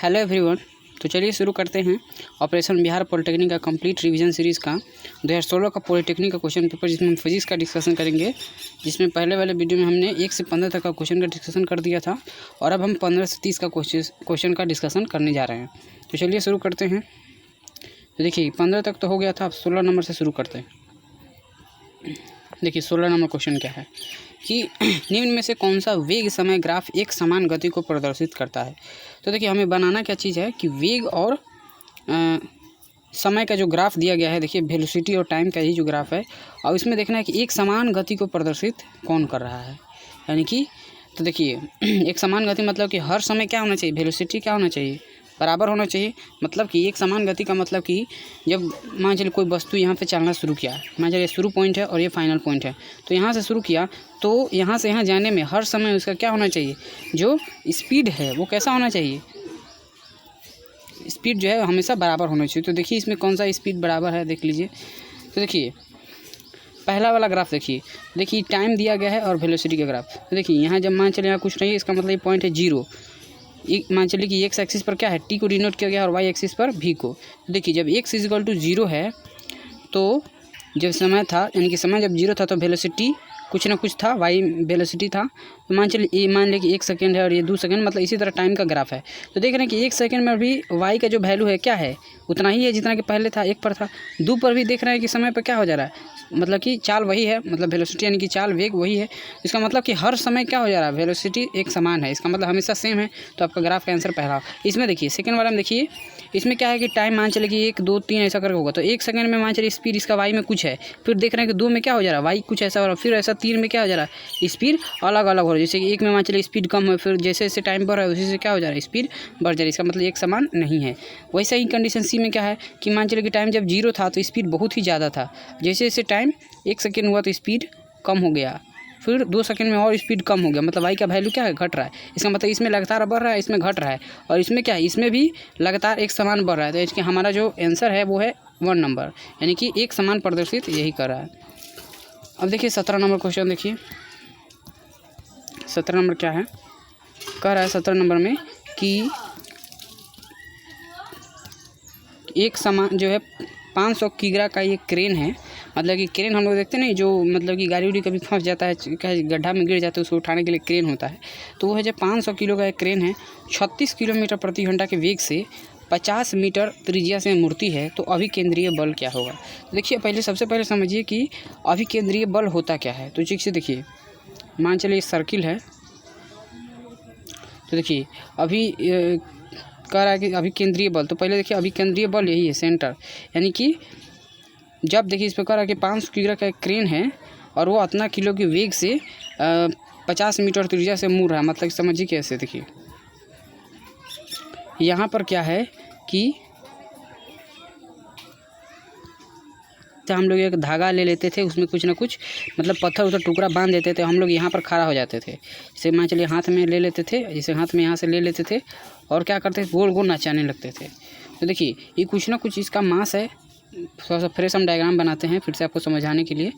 Hello everyone. तो चलिए शुरू करते हैं ऑपरेशन बिहार पॉलिटेक्निक का कंप्लीट रिवीजन सीरीज़ का 2016 का पॉलिटेक्निक का क्वेश्चन पेपर, जिसमें हम फिजिक्स का डिस्कशन करेंगे। जिसमें पहले वाले वीडियो में हमने 1 से 15 तक का क्वेश्चन का डिस्कशन कर दिया था और अब हम 15 से 30 का क्वेश्चन का डिस्कशन करने जा रहे हैं। तो चलिए शुरू करते हैं। तो देखिए 15 तक तो हो गया था, अब 16 नंबर से शुरू करते हैं। देखिए 16 नंबर क्वेश्चन क्या है कि निम्न में से कौन सा वेग समय ग्राफ एक समान गति को प्रदर्शित करता है। तो देखिए हमें बनाना क्या चीज़ है कि वेग और समय का जो ग्राफ दिया गया है, देखिए वेलोसिटी और टाइम का ही जो ग्राफ है, और इसमें देखना है कि एक समान गति को प्रदर्शित कौन कर रहा है। यानी कि तो देखिए एक समान गति मतलब कि हर समय क्या होना चाहिए, वेलोसिटी क्या होना चाहिए, बराबर होना चाहिए। मतलब कि एक समान गति का मतलब कि जब मान चलिए कोई वस्तु यहाँ पे चलना शुरू किया, मान चलिए शुरू पॉइंट है और ये फाइनल पॉइंट है, तो यहाँ से शुरू किया तो यहाँ से यहाँ जाने में हर समय उसका क्या होना चाहिए, जो स्पीड है वो कैसा होना चाहिए, स्पीड जो है हमेशा बराबर होना चाहिए। तो देखिए इसमें कौन सा स्पीड बराबर है, देख लीजिए। तो देखिए पहला वाला ग्राफ देखिए टाइम दिया गया है और वेलोसिटी का ग्राफ। तो देखिए यहाँ जब मान चलिए यहाँ कुछ नहीं है, इसका मतलब ये पॉइंट है 0। मान चलिए कि एक्स एक्सिस पर क्या है, टी को डिनोट किया गया और वाई एक्सिस पर भी को। देखिए जब एक्स इज इक्वल टू 0 है तो जब समय था, यानी कि समय जब 0 था तो वेलोसिटी कुछ ना कुछ था, वाई वेलोसिटी था। तो मान लें कि 1 सेकेंड है और ये 2 सेकेंड, मतलब इसी तरह टाइम का ग्राफ है। तो देख रहे हैं कि 1 सेकेंड में भी वाई का जो वैल्यू है क्या है, उतना ही है जितना कि पहले था, 1 पर था। 2 पर भी देख रहे हैं कि समय पर क्या हो जा रहा है, मतलब कि चाल वही है, मतलब वेलोसिटी यानी कि चाल वेग वही है। इसका मतलब कि हर समय क्या हो जा रहा है, वेलोसिटी एक समान है, इसका मतलब हमेशा सेम है। तो आपका ग्राफ का आंसर पहला। इसमें देखिए सेकंड वाला में देखिए, इसमें क्या है कि टाइम मान चले कि 1 2 3 ऐसा करके होगा। तो 1 सेकंड में मान चलिए स्पीड इसका वाई में कुछ है, फिर देख रहे हैं कि 2 में क्या हो जा रहा है, वाई कुछ ऐसा हो रहा है, फिर ऐसा 3 में क्या हो जा रहा है, स्पीड अलग अलग हो रहा है। जैसे कि 1 में मान चलिए स्पीड कम है, फिर जैसे जैसे टाइम बढ़ रहा है उसी से क्या हो जा रहा है, स्पीड बढ़ जा रही है। इसका मतलब एक समान नहीं है। वैसे ही कंडीशन सी में क्या है कि मान चलिए कि टाइम जब 0 था तो स्पीड बहुत ही ज़्यादा था, जैसे जैसे टाइम 1 सेकेंड हुआ तो स्पीड कम हो गया, फिर 2 सेकंड में और स्पीड कम हो गया, मतलब वाई का वैल्यू क्या है, घट रहा है। इसका मतलब इसमें लगातार बढ़ रहा है, इसमें घट रहा है, और इसमें क्या है, इसमें भी लगातार एक समान बढ़ रहा है। तो इसके हमारा जो आंसर है वो है 1 नंबर, यानी कि एक समान प्रदर्शित यही कर रहा है। अब देखिए 17 नंबर क्वेश्चन देखिए। 17 नंबर क्या है, कह रहा है 17 नंबर में कि एक समान जो है 500 किग्रा का ये क्रेन है। मतलब कि क्रेन हम लोग देखते नहीं, जो मतलब कि गाड़ी उड़ी कभी फंस जाता है, गड्ढा में गिर जाता है, उसको उठाने के लिए क्रेन होता है। तो वो है जब 500 किलो का एक क्रेन है, 36 किलोमीटर प्रति घंटा के वेग से 50 मीटर त्रिज्या से मुड़ती है, तो अभिकेंद्रीय बल क्या होगा। तो देखिए सबसे पहले समझिए कि अभिकेंद्रीय बल होता क्या है। तो ठीक से देखिए, मान चलिए सर्किल है, तो देखिए अभी कह रहा है कि अभिकेंद्रीय बल। तो पहले देखिए अभिकेंद्रीय बल यही है, सेंटर, यानी कि जब देखिए इस प्रकार कि 500 किलो का एक क्रेन है और वो इतना किलो के वेग से 50 मीटर त्रिज्या से मुड़ रहा है। मतलब समझिए कैसे, देखिए यहाँ पर क्या है कि तो हम लोग एक धागा ले लेते थे, उसमें कुछ ना कुछ मतलब पत्थर उधर टुकड़ा बांध देते थे, हम लोग यहाँ पर खड़ा हो जाते थे। जैसे मान चलिए हाथ में ले लेते थे, जैसे हाथ में यहाँ से ले लेते थे और क्या करते थे, गोल गोल नचाने लगते थे। तो देखिए ये कुछ ना कुछ इसका मास है। थोड़ा सा फ्रेश हम डायग्राम बनाते हैं फिर से आपको समझाने के लिए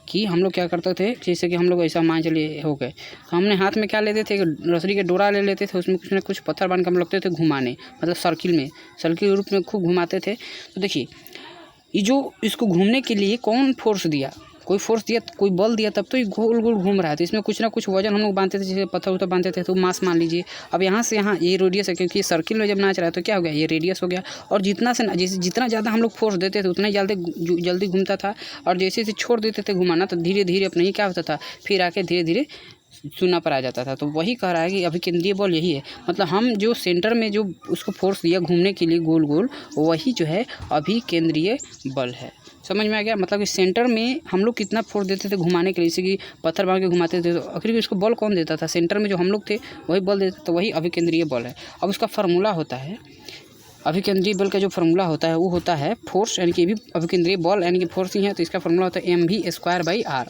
कि हम लोग क्या करते थे। जैसे कि हम लोग ऐसा मान चलिए हो गए, तो हमने हाथ में क्या लेते थे, रसरी के डोरा ले लेते थे, उसमें कुछ ना कुछ पत्थर बांध के हम लगते थे घुमाने, मतलब सर्किल के रूप में खूब घुमाते थे। तो देखिए ये जो इसको घूमने के लिए कौन फोर्स दिया, कोई फोर्स दिया, कोई बल दिया, तब तो ये गोल गोल घूम रहा है। तो इसमें कुछ ना कुछ वजन हम लोग बांधते थे, जैसे पत्थर उतर बांधते थे, तो मास मान लीजिए। अब यहाँ से यहाँ ये रेडियस है, क्योंकि ये सर्किल में जब नाच रहा है तो क्या हो गया, ये रेडियस हो गया। और जितना ज़्यादा हम लोग फोर्स देते थे उतना ही जल्दी घूमता था, और जैसे जैसे छोड़ देते थे घुमाना तो धीरे धीरे अपने ही क्या होता था, फिर आके धीरे धीरे शून्य पर आ जाता था। तो वही कह रहा है कि अभिकेंद्रीय बल यही है, मतलब हम जो सेंटर में जो उसको फोर्स दिया घूमने के लिए गोल गोल, वही जो है अभिकेंद्रीय बल है। समझ में आ गया, मतलब कि सेंटर में हम लोग कितना फोर्स देते थे घुमाने के लिए, जैसे कि पत्थर बांध के घुमाते थे, तो आखिर इसको बल कौन देता था, सेंटर में जो हम लोग थे वही बल देता, तो वही अभिकेंद्रीय बल है। अब उसका फार्मूला होता है, अभिकेंद्रीय बल का जो फार्मूला होता है वो होता है फोर्स, यानी कि भी अभिकेंद्रीय बल यानी कि फोर्स ही है, तो इसका फार्मूला होता है mv²/r।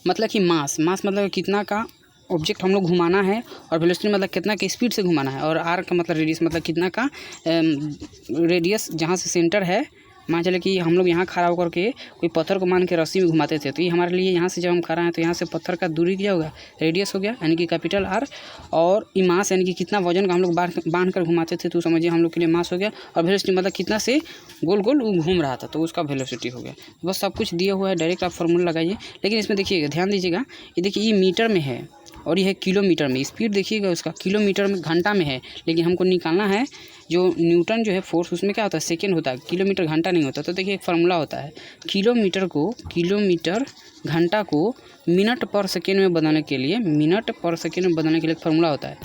मतलब कि मास मतलब कितना का ऑब्जेक्ट हम लोग घुमाना है, और वेलोसिटी मतलब कितना की स्पीड से घुमाना है, और आर का मतलब रेडियस, मतलब कितना का रेडियस जहाँ से सेंटर है मान चले कि हम लोग यहाँ खड़ा होकर के कोई पत्थर को मान के रस्सी में घुमाते थे, तो ये हमारे लिए यहाँ से जब हम खड़ा हैं तो यहाँ से पत्थर का दूरी क्या होगा, रेडियस हो गया, यानी कि कैपिटल आर। और ई मास यानी कि कितना वजन का हम लोग बांध कर घुमाते थे, तो समझिए हम लोग के लिए मास हो गया। और वेलोसिटी मतलब कितना से गोल गोल घूम रहा था, तो उसका वेलोसिटी हो गया। बस सब कुछ दिया हुआ है, डायरेक्ट आप फॉर्मूला लगाइए। लेकिन इसमें देखिएगा, ध्यान दीजिएगा, ये देखिए ये मीटर में है और ये है किलोमीटर में। स्पीड देखिएगा उसका किलोमीटर में घंटा में है, लेकिन हमको निकालना है जो न्यूटन जो है फोर्स, उसमें क्या होता है, सेकेंड होता है, किलोमीटर घंटा नहीं होता। तो देखिए एक फार्मूला होता है, किलोमीटर घंटा को मिनट पर सेकेंड में बदलने के लिए, मिनट पर सेकेंड में बदलने के लिए एक फार्मूला होता है।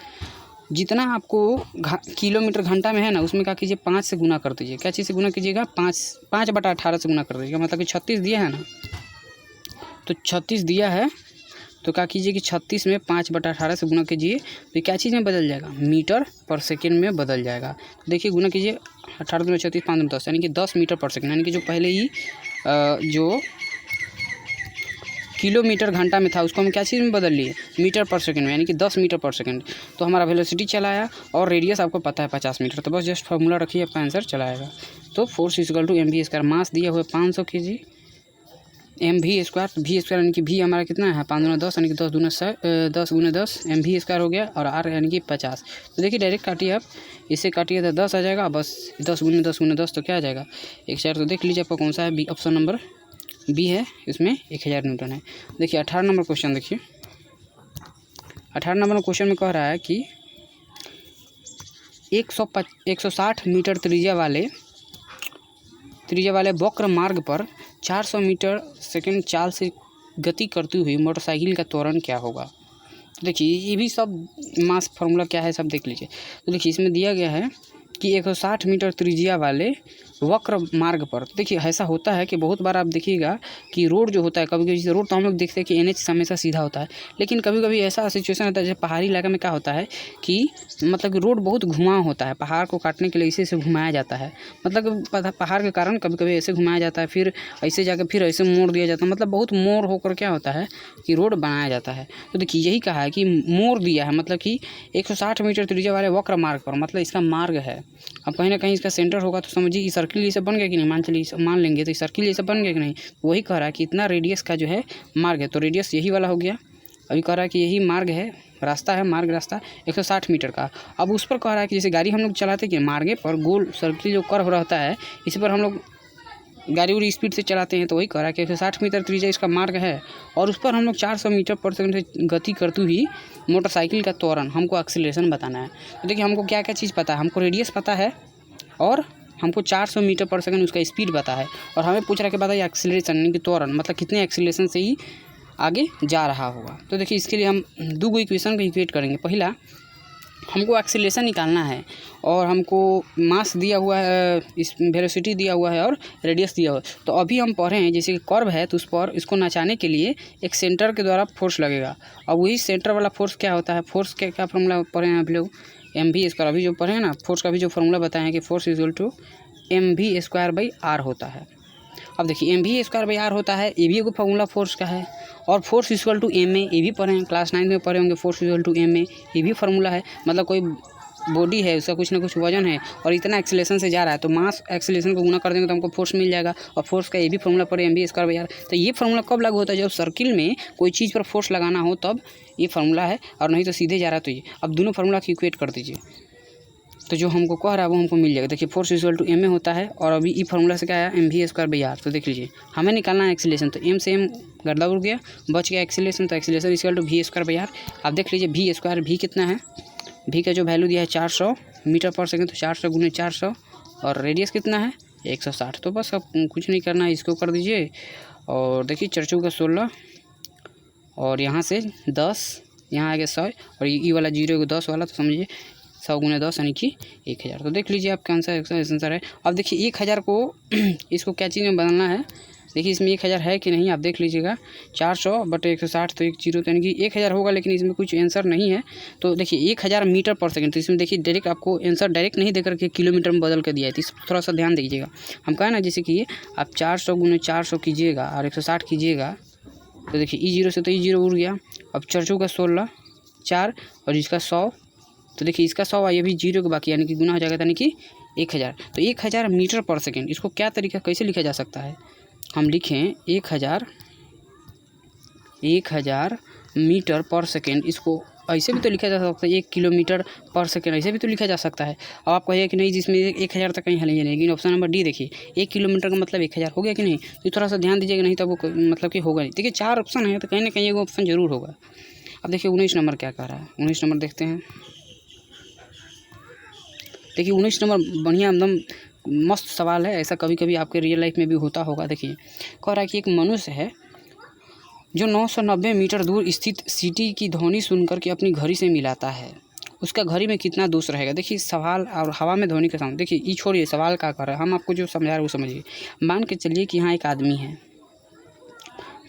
जितना आपको किलोमीटर घंटा में है ना, उसमें क्या कीजिए 5 से गुना कर दीजिए। क्या चीज़ से गुना कीजिएगा, 5/18 से गुना कर दीजिएगा। मतलब कि 36 दिया है ना, तो 36 दिया है, तो क्या कीजिए कि 36 में 5/18 से गुना कीजिए, तो क्या चीज़ में बदल जाएगा, मीटर पर सेकेंड में बदल जाएगा। तो देखिए गुना कीजिए, 18 दूनी 36, 5 दूनी 10, यानी कि 10 मीटर पर सेकेंड। यानी कि जो पहले ही जो किलोमीटर घंटा में था उसको हम क्या चीज़ में बदल लिए, मीटर पर सेकेंड में, यानी कि 10 मीटर पर सेकेंड। तो हमारा वेलोसिटी चला आया और रेडियस आपको पता है 50 मीटर। तो बस जस्ट फार्मूला रखिए, आपका आंसर चला आएगा। तो फोर्स इक्वल टू mv²। मास दिया हुआ 500 kg, mv², यानी कि v हमारा कितना है, 5 दूना 10, यानी कि 10 दूना 10 गुना 10 mv² हो गया, और r यानी कि 50। तो देखिए डायरेक्ट काटिए आप, इससे काटिए तो 10 आ जाएगा, बस 10 गुना 10 गुना 10 तो क्या आ जाएगा, 1000। तो देख लीजिए आपका कौन सा है, बी, ऑप्शन नंबर बी है, इसमें 1000 न्यूटन है। देखिए 18 नंबर क्वेश्चन देखिए, 18 नंबर क्वेश्चन में कह रहा है कि 160 मीटर त्रिज्या वाले वक्र मार्ग पर 400 मीटर सेकंड चाल से गति करती हुई मोटरसाइकिल का त्वरण क्या होगा। तो देखिए ये भी सब मास फार्मूला क्या है सब देख लीजिए। तो देखिए इसमें दिया गया है कि 160 मीटर त्रिज्या वाले वक्र मार्ग पर। तो देखिए ऐसा होता है कि बहुत बार आप देखिएगा कि रोड जो होता है, कभी कभी रोड तो हम लोग देखते हैं कि NH हमेशा सीधा होता है, लेकिन कभी कभी ऐसा सिचुएशन होता है जैसे पहाड़ी इलाका में क्या होता है कि मतलब कि रोड बहुत घुमाव होता है, पहाड़ को काटने के लिए इसे घुमाया जाता है। मतलब पहाड़ के कारण कभी कभी ऐसे घुमाया जाता है, फिर ऐसे जाकर फिर ऐसे मोड़ दिया जाता है, मतलब बहुत मोड़ होकर क्या होता है कि रोड बनाया जाता है। तो देखिए यही कहा है कि मोड़ दिया है, मतलब कि 160 मीटर त्रिज्या वाले वक्र मार्ग पर, मतलब इसका मार्ग है। अब कहीं ना कहीं इसका सेंटर होगा, तो समझिए सर्किल जैसा बन गया कि नहीं, मान लेंगे तो सर्किल जैसा बन गया कि नहीं। वही कह रहा है कि इतना रेडियस का जो है मार्ग है, तो रेडियस यही वाला हो गया। अभी कह रहा है कि यही मार्ग है, रास्ता है, मार्ग रास्ता 160 मीटर का। अब उस पर कह रहा है कि जैसे गाड़ी हम लोग चलाते कि मार्गे पर गोल सर्किल जो कर्व रहता है, इसी पर हम लोग गाड़ी उड़ी स्पीड से चलाते हैं। तो वही कह रहा है कि 160 मीटर त्रिज्या इसका मार्ग है, और उस पर हम लोग 400 मीटर पर सेकंड से गति करती हुई मोटरसाइकिल का त्वरण, हमको एक्सीलरेशन बताना है। तो देखिए हमको क्या क्या चीज़ पता है, हमको रेडियस पता है और हमको 400 मीटर पर सेकंड उसका स्पीड पता है, और हमें पूछ रहा है कि बताइए एक्सीलरेशन यानी कि त्वरण, मतलब कितने एक्सीलरेशन से ही आगे जा रहा होगा। तो देखिए इसके लिए हम दो इक्वेशन को इक्वेट करेंगे। पहला हमको एक्सीलरेशन निकालना है, और हमको मास दिया हुआ है, इस वेलोसिटी दिया हुआ है, और रेडियस दिया हुआ है। तो अभी हम पढ़ रहे हैं जैसे कि कर्व है, तो उस पर इसको नचाने के लिए एक सेंटर के द्वारा फोर्स लगेगा। और वही सेंटर वाला फोर्स क्या होता है, फोर्स के क्या फॉर्मूला पढ़े हैं आप लोग, mv²। अभी जो पढ़े हैं ना फोर्स का भी जो फॉर्मूला बताए हैं कि फोर्स इक्वल टू mv²/r होता है। अब देखिए mv²/r होता है, ये भी एक फॉर्मूला फोर्स का है। और फोर्स इक्वल टू ma, ये भी पढ़े हैं, क्लास 9 में पढ़े होंगे, फोर्स इक्वल टू ma, ये भी फार्मूला है। मतलब कोई बॉडी है, उसका कुछ ना कुछ वजन है और इतना एक्सीलरेशन से जा रहा है, तो मास एक्सीलरेशन को गुना कर देंगे तो हमको फोर्स मिल जाएगा। और फोर्स का ये भी फार्मूला पड़े mv²/r। तो ये फार्मूला कब लागू होता है, जब सर्किल में कोई चीज़ पर फोर्स लगाना हो तब ये फार्मूला है, और नहीं तो सीधे जा रहा है तो ये। अब दोनों फार्मूला की इक्वेट कर दीजिए, तो जो हमको कह रहा है वो हमको मिल जाएगा। देखिए फोर्स इक्वल टू ma होता है, और अभी ई फार्मूला से क्या आया mv²/r। तो देख लीजिए हमें निकालना है एक्सीलरेशन, तो m से m गर्दा उड़ गया, बच गया एक्सीलरेशन, तो एक्सीलरेशन इक्वल टू v²/r। आप देख लीजिए v² कितना है, v का जो वैल्यू दिया है 400 मीटर पर सेकंड, तो 400 गुने 400, और रेडियस कितना है 160। तो बस अब कुछ नहीं करना है, इसको कर दीजिए। और देखिए 4 का 16, और यहाँ से 10, यहाँ आ गया 100, और ई वाला 0 को 10 वाला, तो समझिए 100 गुने 10 यानी कि 1000। तो देख लीजिए आपका आंसर है। अब देखिए 1000 को इसको क्या चीज़ में बदलना है, देखिए इसमें 1000 है कि नहीं आप देख लीजिएगा। 400/160 तो 1 0, तो यानी कि 1000 होगा, लेकिन इसमें कुछ आंसर नहीं है। तो देखिए 1000 मीटर पर सेकंड, तो इसमें देखिए डायरेक्ट आपको आंसर डायरेक्ट नहीं देकर के किलोमीटर में बदल कर दिया है, तो इस थोड़ा सा ध्यान दीजिएगा। हम कहा ना जैसे कि आप 400 गुने 400 कीजिएगा और 160 कीजिएगा, तो देखिए ई 0 से तो ई 0 उड़ गया। अब 4 का 16, 4, और इसका 100, तो देखिए इसका 100 ये भी 0 के बाकी, यानी कि गुना हो जाएगा, यानी कि 1000। तो 1000 मीटर पर सेकेंड, इसको क्या तरीका कैसे लिखा जा सकता है? हम लिखें 1000 मीटर पर सेकेंड, इसको ऐसे भी तो लिखा जा सकता है 1 किलोमीटर पर सेकेंड, ऐसे भी तो लिखा जा सकता है। अब आप कहिए कि नहीं जिसमें 1000 तक कहीं हलेंगे नहीं, लेकिन ऑप्शन नंबर डी देखिए 1 किलोमीटर का मतलब 1000 हो गया कि नहीं? तो थोड़ा सा ध्यान दीजिएगा, नहीं तो वो मतलब कि होगा नहीं। देखिए 4 ऑप्शन है तो कहीं ना कहीं एक ऑप्शन जरूर होगा। अब देखिए 19 नंबर क्या कह रहा है, 19 नंबर देखते हैं। देखिए 19 नंबर बढ़िया एकदम मस्त सवाल है, ऐसा कभी कभी आपके रियल लाइफ में भी होता होगा। देखिए कह रहा है कि एक मनुष्य है जो 990 मीटर दूर स्थित सिटी की ध्वनि सुनकर के अपनी घड़ी से मिलाता है, उसका घड़ी में कितना दोष रहेगा? देखिए सवाल और हवा में ध्वनि का साउंड, देखिए ये छोड़िए सवाल क्या कर रहा है, हम आपको जो समझा रहे हैं वो समझिए। मान के चलिए कि यहाँ एक आदमी है,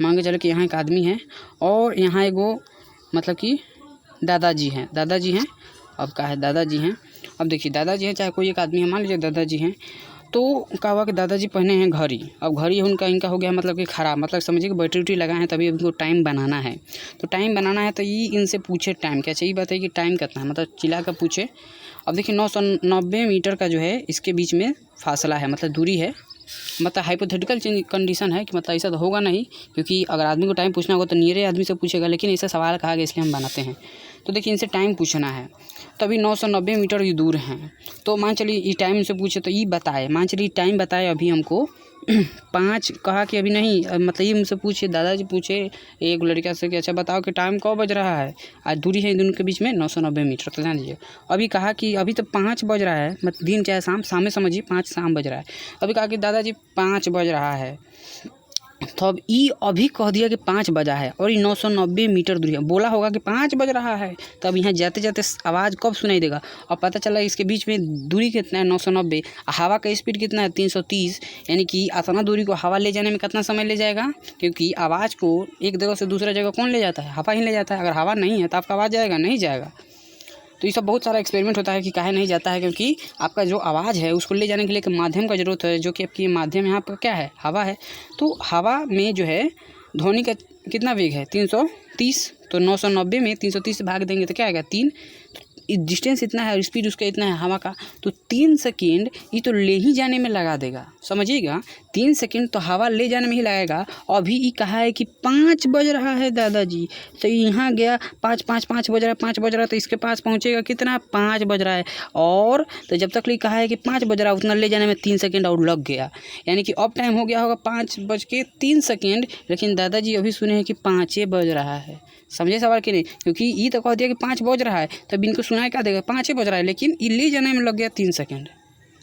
मान के चलिए कि यहाँ एक आदमी है और यहाँ एक वो मतलब कि दादाजी हैं, अब क्या है दादाजी हैं। अब देखिए दादाजी हैं चाहे कोई एक आदमी है, मान लीजिए दादाजी हैं, तो क्या हुआ कि दादाजी पहने हैं घड़ी। अब घड़ी उनका इनका हो गया मतलब कि ख़राब, मतलब समझिए कि बैटरी लगाए हैं, तभी उनको टाइम बनाना है। तो टाइम बनाना है तो ये इनसे पूछे टाइम क्या चाहिए, बताइए कि टाइम कितना है, मतलब चिल्ला कर पूछे। अब देखिए 990 मीटर का जो है इसके बीच में फासला है, मतलब दूरी है, मतलब हाइपोथेटिकल कंडीशन है कि मतलब ऐसा तो होगा नहीं, क्योंकि अगर आदमी को टाइम पूछना होगा तो नियरे आदमी से पूछेगा, लेकिन ऐसा सवाल कहा गया इसलिए हम बनाते हैं। तो देखिए इनसे टाइम पूछना है, तभी 990 मीटर ये दूर हैं। तो मान चलिए ये टाइम से पूछे तो ये बताए, मान चलिए टाइम बताए अभी हमको 5 कहा कि अभी नहीं, मतलब ये मुझसे पूछे, दादाजी पूछे एक लड़का से कि अच्छा बताओ कि टाइम कब बज रहा है, आज दूरी है इन दोनों के बीच में 990 मीटर। तो ध्यान दीजिए अभी कहा कि अभी तो 5 बज रहा है, मतलब दिन चाहे शाम, शाम समझिए 5 शाम बज रहा है। अभी कहा कि दादाजी 5 बज रहा है, तो अब ई अभी कह दिया कि 5 बजा है और ये 990 मीटर दूरी है, बोला होगा कि 5 बज रहा है, तब यहाँ जाते जाते आवाज़ कब सुनाई देगा? और पता चला इसके बीच में दूरी कितना है 990, हवा का स्पीड कितना है 330, यानी कि इतना दूरी को हवा ले जाने में कितना समय ले जाएगा? क्योंकि आवाज़ को एक जगह से दूसरा जगह कौन ले जाता है? हवा ही ले जाता है। अगर हवा नहीं है तो आपका आवाज़ जाएगा? नहीं जाएगा। तो ये सब बहुत सारा एक्सपेरिमेंट होता है कि काहे नहीं जाता है, क्योंकि आपका जो आवाज़ है उसको ले जाने के लिए एक माध्यम का ज़रूरत है, जो कि आपकी माध्यम यहाँ पर क्या है? हवा है। तो हवा में जो है ध्वनि का कितना वेग है? 330। तो 990 में 330 से भाग देंगे तो क्या आएगा? 3। डिस्टेंस इतना है और स्पीड उसका इतना है हवा का, तो 3 सेकेंड ये तो ले ही जाने में लगा देगा, समझिएगा। 3 सेकेंड तो हवा ले जाने में ही लगेगा। अभी ये कहा है कि 5 बज रहा है दादाजी, तो यहाँ गया 5 बज रहा है, 5 बज रहा है, तो इसके पास पहुँचेगा कितना? 5 बज रहा है। और तो जब तक ये कहा है कि 5 बज रहा है उतना ले जाने में 3 सेकेंड और लग गया, यानी कि अब टाइम हो गया होगा 5:03 सेकेंड, लेकिन दादाजी अभी सुने हैं कि 5 बज रहा है। समझे सवाल कि नहीं? क्योंकि ये तो कह दिया कि 5 बज रहा है, तब इनको सुनाई क्या देगा? 5 बज रहा है, लेकिन ये ले जाने में लग गया 3 सेकेंड।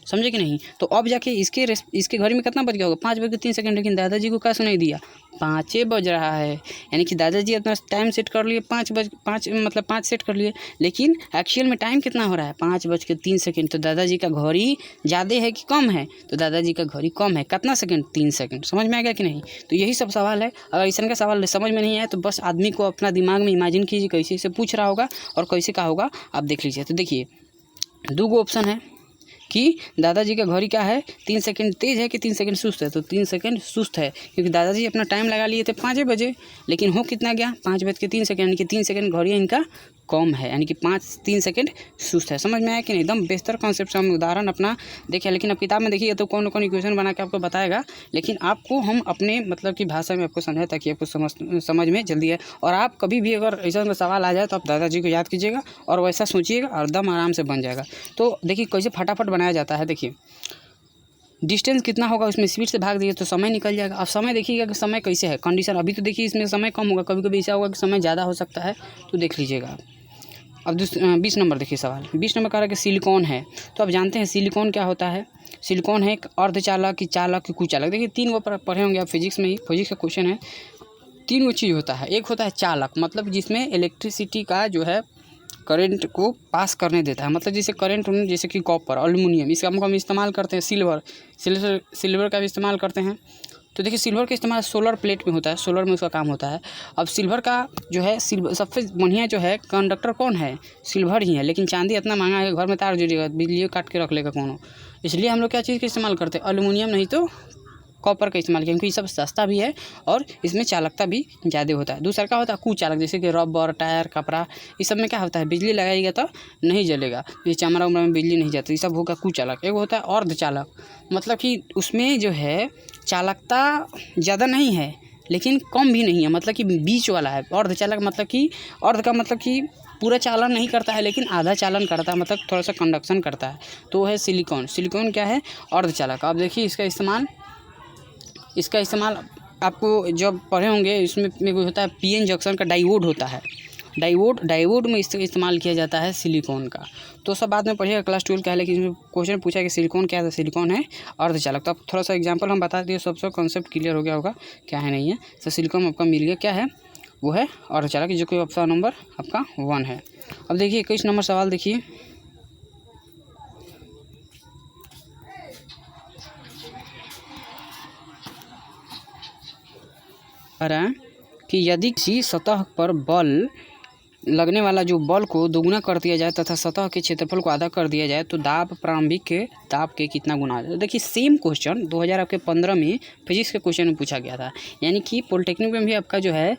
समझे कि नहीं? तो अब जाके इसके घड़ी में कितना बज गया होगा? 5:03, लेकिन दादाजी को क्या सुनाई दिया? 5 बज रहा है, यानी कि दादाजी अपना टाइम सेट कर लिए 5 मतलब 5 सेट कर लिए, लेकिन एक्चुअल में टाइम कितना हो रहा है? 5:03। तो दादाजी का घड़ी ज़्यादा है कि कम है? तो दादाजी का घड़ी कम है, कितना सेकंड? 3 सेकंड। समझ में आ गया कि नहीं? तो यही सब सवाल है। अगर ऐसा का सवाल समझ में नहीं आया तो बस आदमी को अपना दिमाग में इमेजिन कीजिए कैसे से पूछ रहा होगा और कैसे का होगा, आप देख लीजिए। तो देखिए 2 ऑप्शन है कि दादाजी का घड़ी क्या है? 3 सेकंड तेज़ है कि 3 सेकंड सुस्त है? तो 3 सेकंड सुस्त है, क्योंकि दादाजी अपना टाइम लगा लिए थे 5 बजे, लेकिन हो कितना गया? 5:03, यानी कि 3 सेकंड घड़ी इनका कम है, यानी कि 3 सेकंड सुस्त है। समझ में आया कि नहीं? एकदम बेहतर कॉन्सेप्ट से हम उदाहरण अपना देखें, लेकिन अब किताब में देखिए तो कौन इक्वेशन बना के आपको बताएगा, लेकिन आपको हम अपने मतलब की भाषा में आपको समझाए ताकि आपको समझ में जल्दी है। और आप कभी भी अगर ऐसा सवाल आ जाए तो आप दादाजी को याद कीजिएगा और वैसा सोचिएगा और दम आराम से बन जाएगा। तो देखिए कैसे फटाफट बनाया जाता है। देखिए डिस्टेंस कितना होगा उसमें स्पीड से भाग दिए तो समय निकल जाएगा। अब समय देखिएगा कि समय कैसे है, कंडीशन अभी तो देखिए इसमें समय कम होगा, कभी कभी ऐसा होगा कि समय ज़्यादा हो सकता है, तो देख लीजिएगा आप। अब 20 नंबर देखिए सवाल, 20 नंबर कह रहा है कि सिलिकॉन है। तो अब जानते हैं सिलिकॉन क्या होता है। सिलिकॉन है एक अर्धचालक की चालक की कुचालक। देखिए 3 वो पढ़े होंगे आप फिजिक्स में ही, फिजिक्स का क्वेश्चन है। 3 चीज़ होता है। एक होता है चालक, मतलब जिसमें इलेक्ट्रिसिटी का जो है करंट को पास करने देता है, मतलब जैसे करंट जैसे कि कॉपर, एल्युमिनियम, इसका हम इस्तेमाल करते हैं। सिल्वर का भी इस्तेमाल करते हैं। तो देखिए सिल्वर का इस्तेमाल सोलर प्लेट में होता है, सोलर में उसका काम होता है। अब सिल्वर का जो है सबसे बढ़िया जो है कंडक्टर कौन है? सिल्वर ही है, लेकिन चांदी इतना महंगा है घर में तार जुड़ेगा, बिजली काट के रख लेगा कौन, इसलिए हम लोग क्या चीज़ का इस्तेमाल करते हैं? एल्युमिनियम नहीं तो कॉपर का इस्तेमाल किया, क्योंकि ये सब सस्ता भी है और इसमें चालकता भी ज़्यादा होता है। दूसरा क्या होता है कुचालक, जैसे कि रबर, टायर, कपड़ा, इस सब में क्या होता है बिजली लगाएगा तो नहीं जलेगा, जैसे चमड़ा उमड़ा में बिजली नहीं जाती, ये सब होगा कुचालक। एक होता है अर्धचालक, मतलब कि उसमें जो है चालकता ज़्यादा नहीं है लेकिन कम भी नहीं है, मतलब कि बीच वाला है। अर्धचालक मतलब कि अर्ध का मतलब कि पूरा चालन नहीं करता है लेकिन आधा चालन करता है, मतलब थोड़ा सा कंडक्शन करता है, तो वो है सिलिकॉन। सिलिकॉन क्या है अर्धचालक। आप देखिए इसका इस्तेमाल आपको जब पढ़े होंगे, इसमें होता है पीएन जंक्शन का डायोड होता है, डायोड में इस्तेमाल किया जाता है सिलिकॉन का। तो सब बाद में पढ़िएगा क्लास 12 का है, लेकिन इसमें क्वेश्चन पूछा कि सिलिकॉन क्या है, तो सिलिकॉन है अर्धचालक। तो आप थोड़ा सा एग्जांपल हम बता दिए, सब कॉन्सेप्ट क्लियर हो गया होगा क्या है नहीं है। तो सिलिकॉन आपका मिल गया, क्या है वो है अर्धचालक, जो कि ऑप्शन नंबर आपका 1 है। अब देखिए 21 नंबर सवाल देखिए, कह रहा है कि यदि किसी सतह पर बल लगने वाला जो बल को दोगुना कर दिया जाए तथा सतह के क्षेत्रफल को आधा कर दिया जाए तो दाब प्रारंभिक के दाब के कितना गुना है। देखिए सेम क्वेश्चन 2015 में फिजिक्स के क्वेश्चन में पूछा गया था, यानी कि पॉलिटेक्निक में भी आपका जो है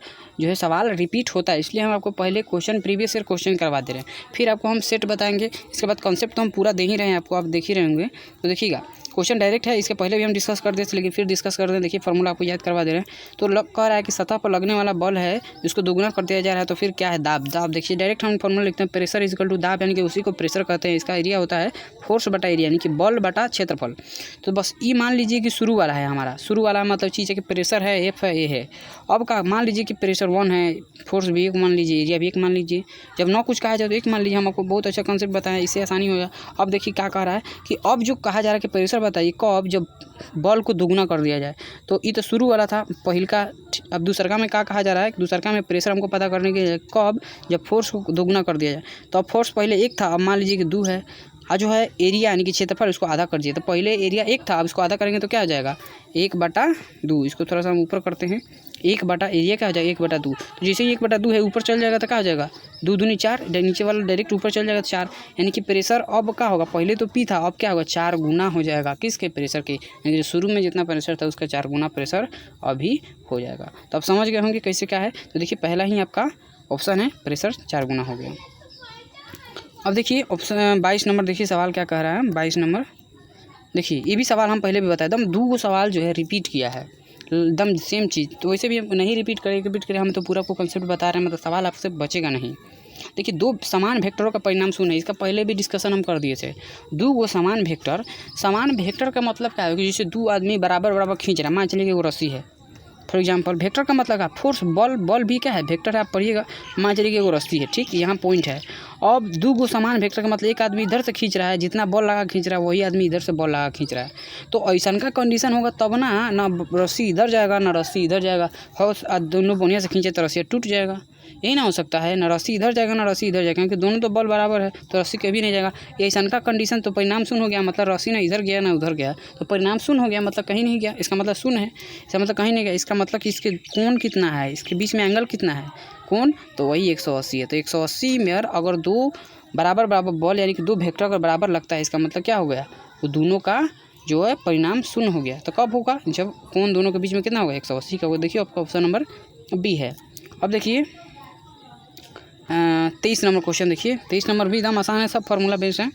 सवाल रिपीट होता है, इसलिए हम आपको पहले क्वेश्चन प्रीवियस ईयर क्वेश्चन करवा दे रहे हैं, फिर आपको हम सेट बताएंगे। इसके बाद कॉन्सेप्ट तो हम पूरा दे ही रहे हैं आपको, आप देख ही रहे होंगे। तो देखिएगा क्वेश्चन डायरेक्ट है, इसके पहले भी हम डिस्कस कर देते लेकिन फिर डिस्कस कर दें। देखिए फॉर्मूला आपको याद करवा दे रहे हैं। तो कह रहा है कि सतह पर लगने वाला बल है जिसको दोगुना कर दिया जा रहा है, तो फिर क्या है दाब। देखिए डायरेक्ट हम फॉर्मूला लिखते हैं, प्रेशर इज इक्वल टू दाब, यानी कि उसी को प्रेशर कहते हैं। इसका एरिया होता है फोर्स बटा एरिया, यानी कि बल बटा क्षेत्रफल। तो बस ये मान लीजिए कि शुरू वाला है हमारा, शुरू वाला मतलब चीज़ है कि प्रेशर है एफ है ए है। अब का मान लीजिए कि प्रेशर 1 है, फोर्स भी 1 मान लीजिए, एरिया भी 1 मान लीजिए। जब न कुछ कहा जाए तो 1 मान लीजिए। हम आपको बहुत अच्छा कॉन्सेप्ट बताया, इससे आसानी होगा। अब देखिए क्या कह रहा है कि अब जो कहा जा रहा है कि प्रेशर बताइए कब जब बल को दोगुना कर दिया जाए। तो ये तो शुरू वाला था पहल का। अब दूसरका में क्या कहा जा रहा है, दूसरका में प्रेशर हमको पता करने के लिए कब जब फोर्स को दोगुना कर दिया जाए। तो अब फोर्स पहले 1 था, अब मान लीजिए कि 2 है। और जो है एरिया यानी कि क्षेत्रफल उसको आधा कर दिए, तो पहले एरिया 1 था, अब इसको आधा करेंगे तो क्या हो जाएगा 1/2। इसको थोड़ा सा हम ऊपर करते हैं, 1 बटा एरिया क्या हो जाएगा 1/2। तो जैसे ही 1/2 है ऊपर चल जाएगा तो क्या हो जाएगा 2 दूनी 4, नीचे वाला डायरेक्ट ऊपर चल जाएगा 4, यानी कि प्रेशर अब क्या होगा, पहले तो P था, अब क्या होगा 4 गुना हो जाएगा किसके प्रेशर के, यानी कि शुरू में जितना प्रेशर था उसका 4 गुना प्रेशर अभी हो जाएगा। तो आप समझ गए होंगे कैसे क्या है। तो देखिए पहला ही आपका ऑप्शन है प्रेशर 4 गुना हो गया। अब देखिए ऑप्शन 22 नंबर देखिए सवाल क्या कह रहा है। 22 नंबर देखिए, ये भी सवाल हम पहले भी बताए, एकदम 2 सवाल जो है रिपीट किया है, एकदम सेम चीज़। तो वैसे भी हम नहीं रिपीट करें हम तो पूरा को कंसेप्ट बता रहे हैं, मतलब सवाल आपसे बचेगा नहीं। देखिए 2 समान वेक्टरों का परिणाम शून्य है, इसका पहले भी डिस्कशन हम कर दिए थे। 2 समान वेक्टर का मतलब क्या है कि जैसे 2 आदमी बराबर खींच रहा है, मान चलिए कि वो रस्सी है। फॉर एग्जाम्पल वेक्टर का मतलब है फोर्स, बल भी क्या है वेक्टर है, आप पढ़िएगा। मान चलिए कि वो रस्सी है, ठीक, यहाँ पॉइंट है। अब 2 समान वेक्टर का मतलब एक आदमी इधर से खींच रहा है, जितना बॉल लगा खींच रहा है वही आदमी इधर से बॉल लगा खींच रहा है। तो ऐसा का कंडीशन होगा तब ना रस्सी इधर जाएगा ना रस्सी इधर जाएगा, और दोनों बढ़िया से खींचे तो रस्सी टूट जाएगा। यही ना हो सकता है, ना रस्सी इधर जाएगा ना रस्सी इधर जाएगा, क्योंकि दोनों तो बल बराबर है, तो रस्सी कभी नहीं जाएगा। ऐसा का कंडीशन तो परिणाम शून्य हो गया, मतलब रस्सी ना इधर गया ना उधर गया, तो परिणाम शून्य हो गया, मतलब कहीं नहीं गया, इसका मतलब शून्य है। इसका मतलब कहीं नहीं गया, इसका मतलब कि इसके कोण कितना है, इसके बीच में एंगल कितना है कोण, तो वही 180 है। तो 180 में अगर 2 बराबर बॉल यानी कि 2 वेक्टर अगर बराबर लगता है, इसका मतलब क्या हो गया, वो दोनों का जो है परिणाम शून्य हो गया। तो कब होगा, जब कोण दोनों के बीच में कितना होगा 180 का होगा। देखिए आपका ऑप्शन नंबर बी है। अब देखिए 23 नंबर क्वेश्चन देखिए। 23 नंबर भी एकदम आसान है, सब फार्मूला बेस्ड है।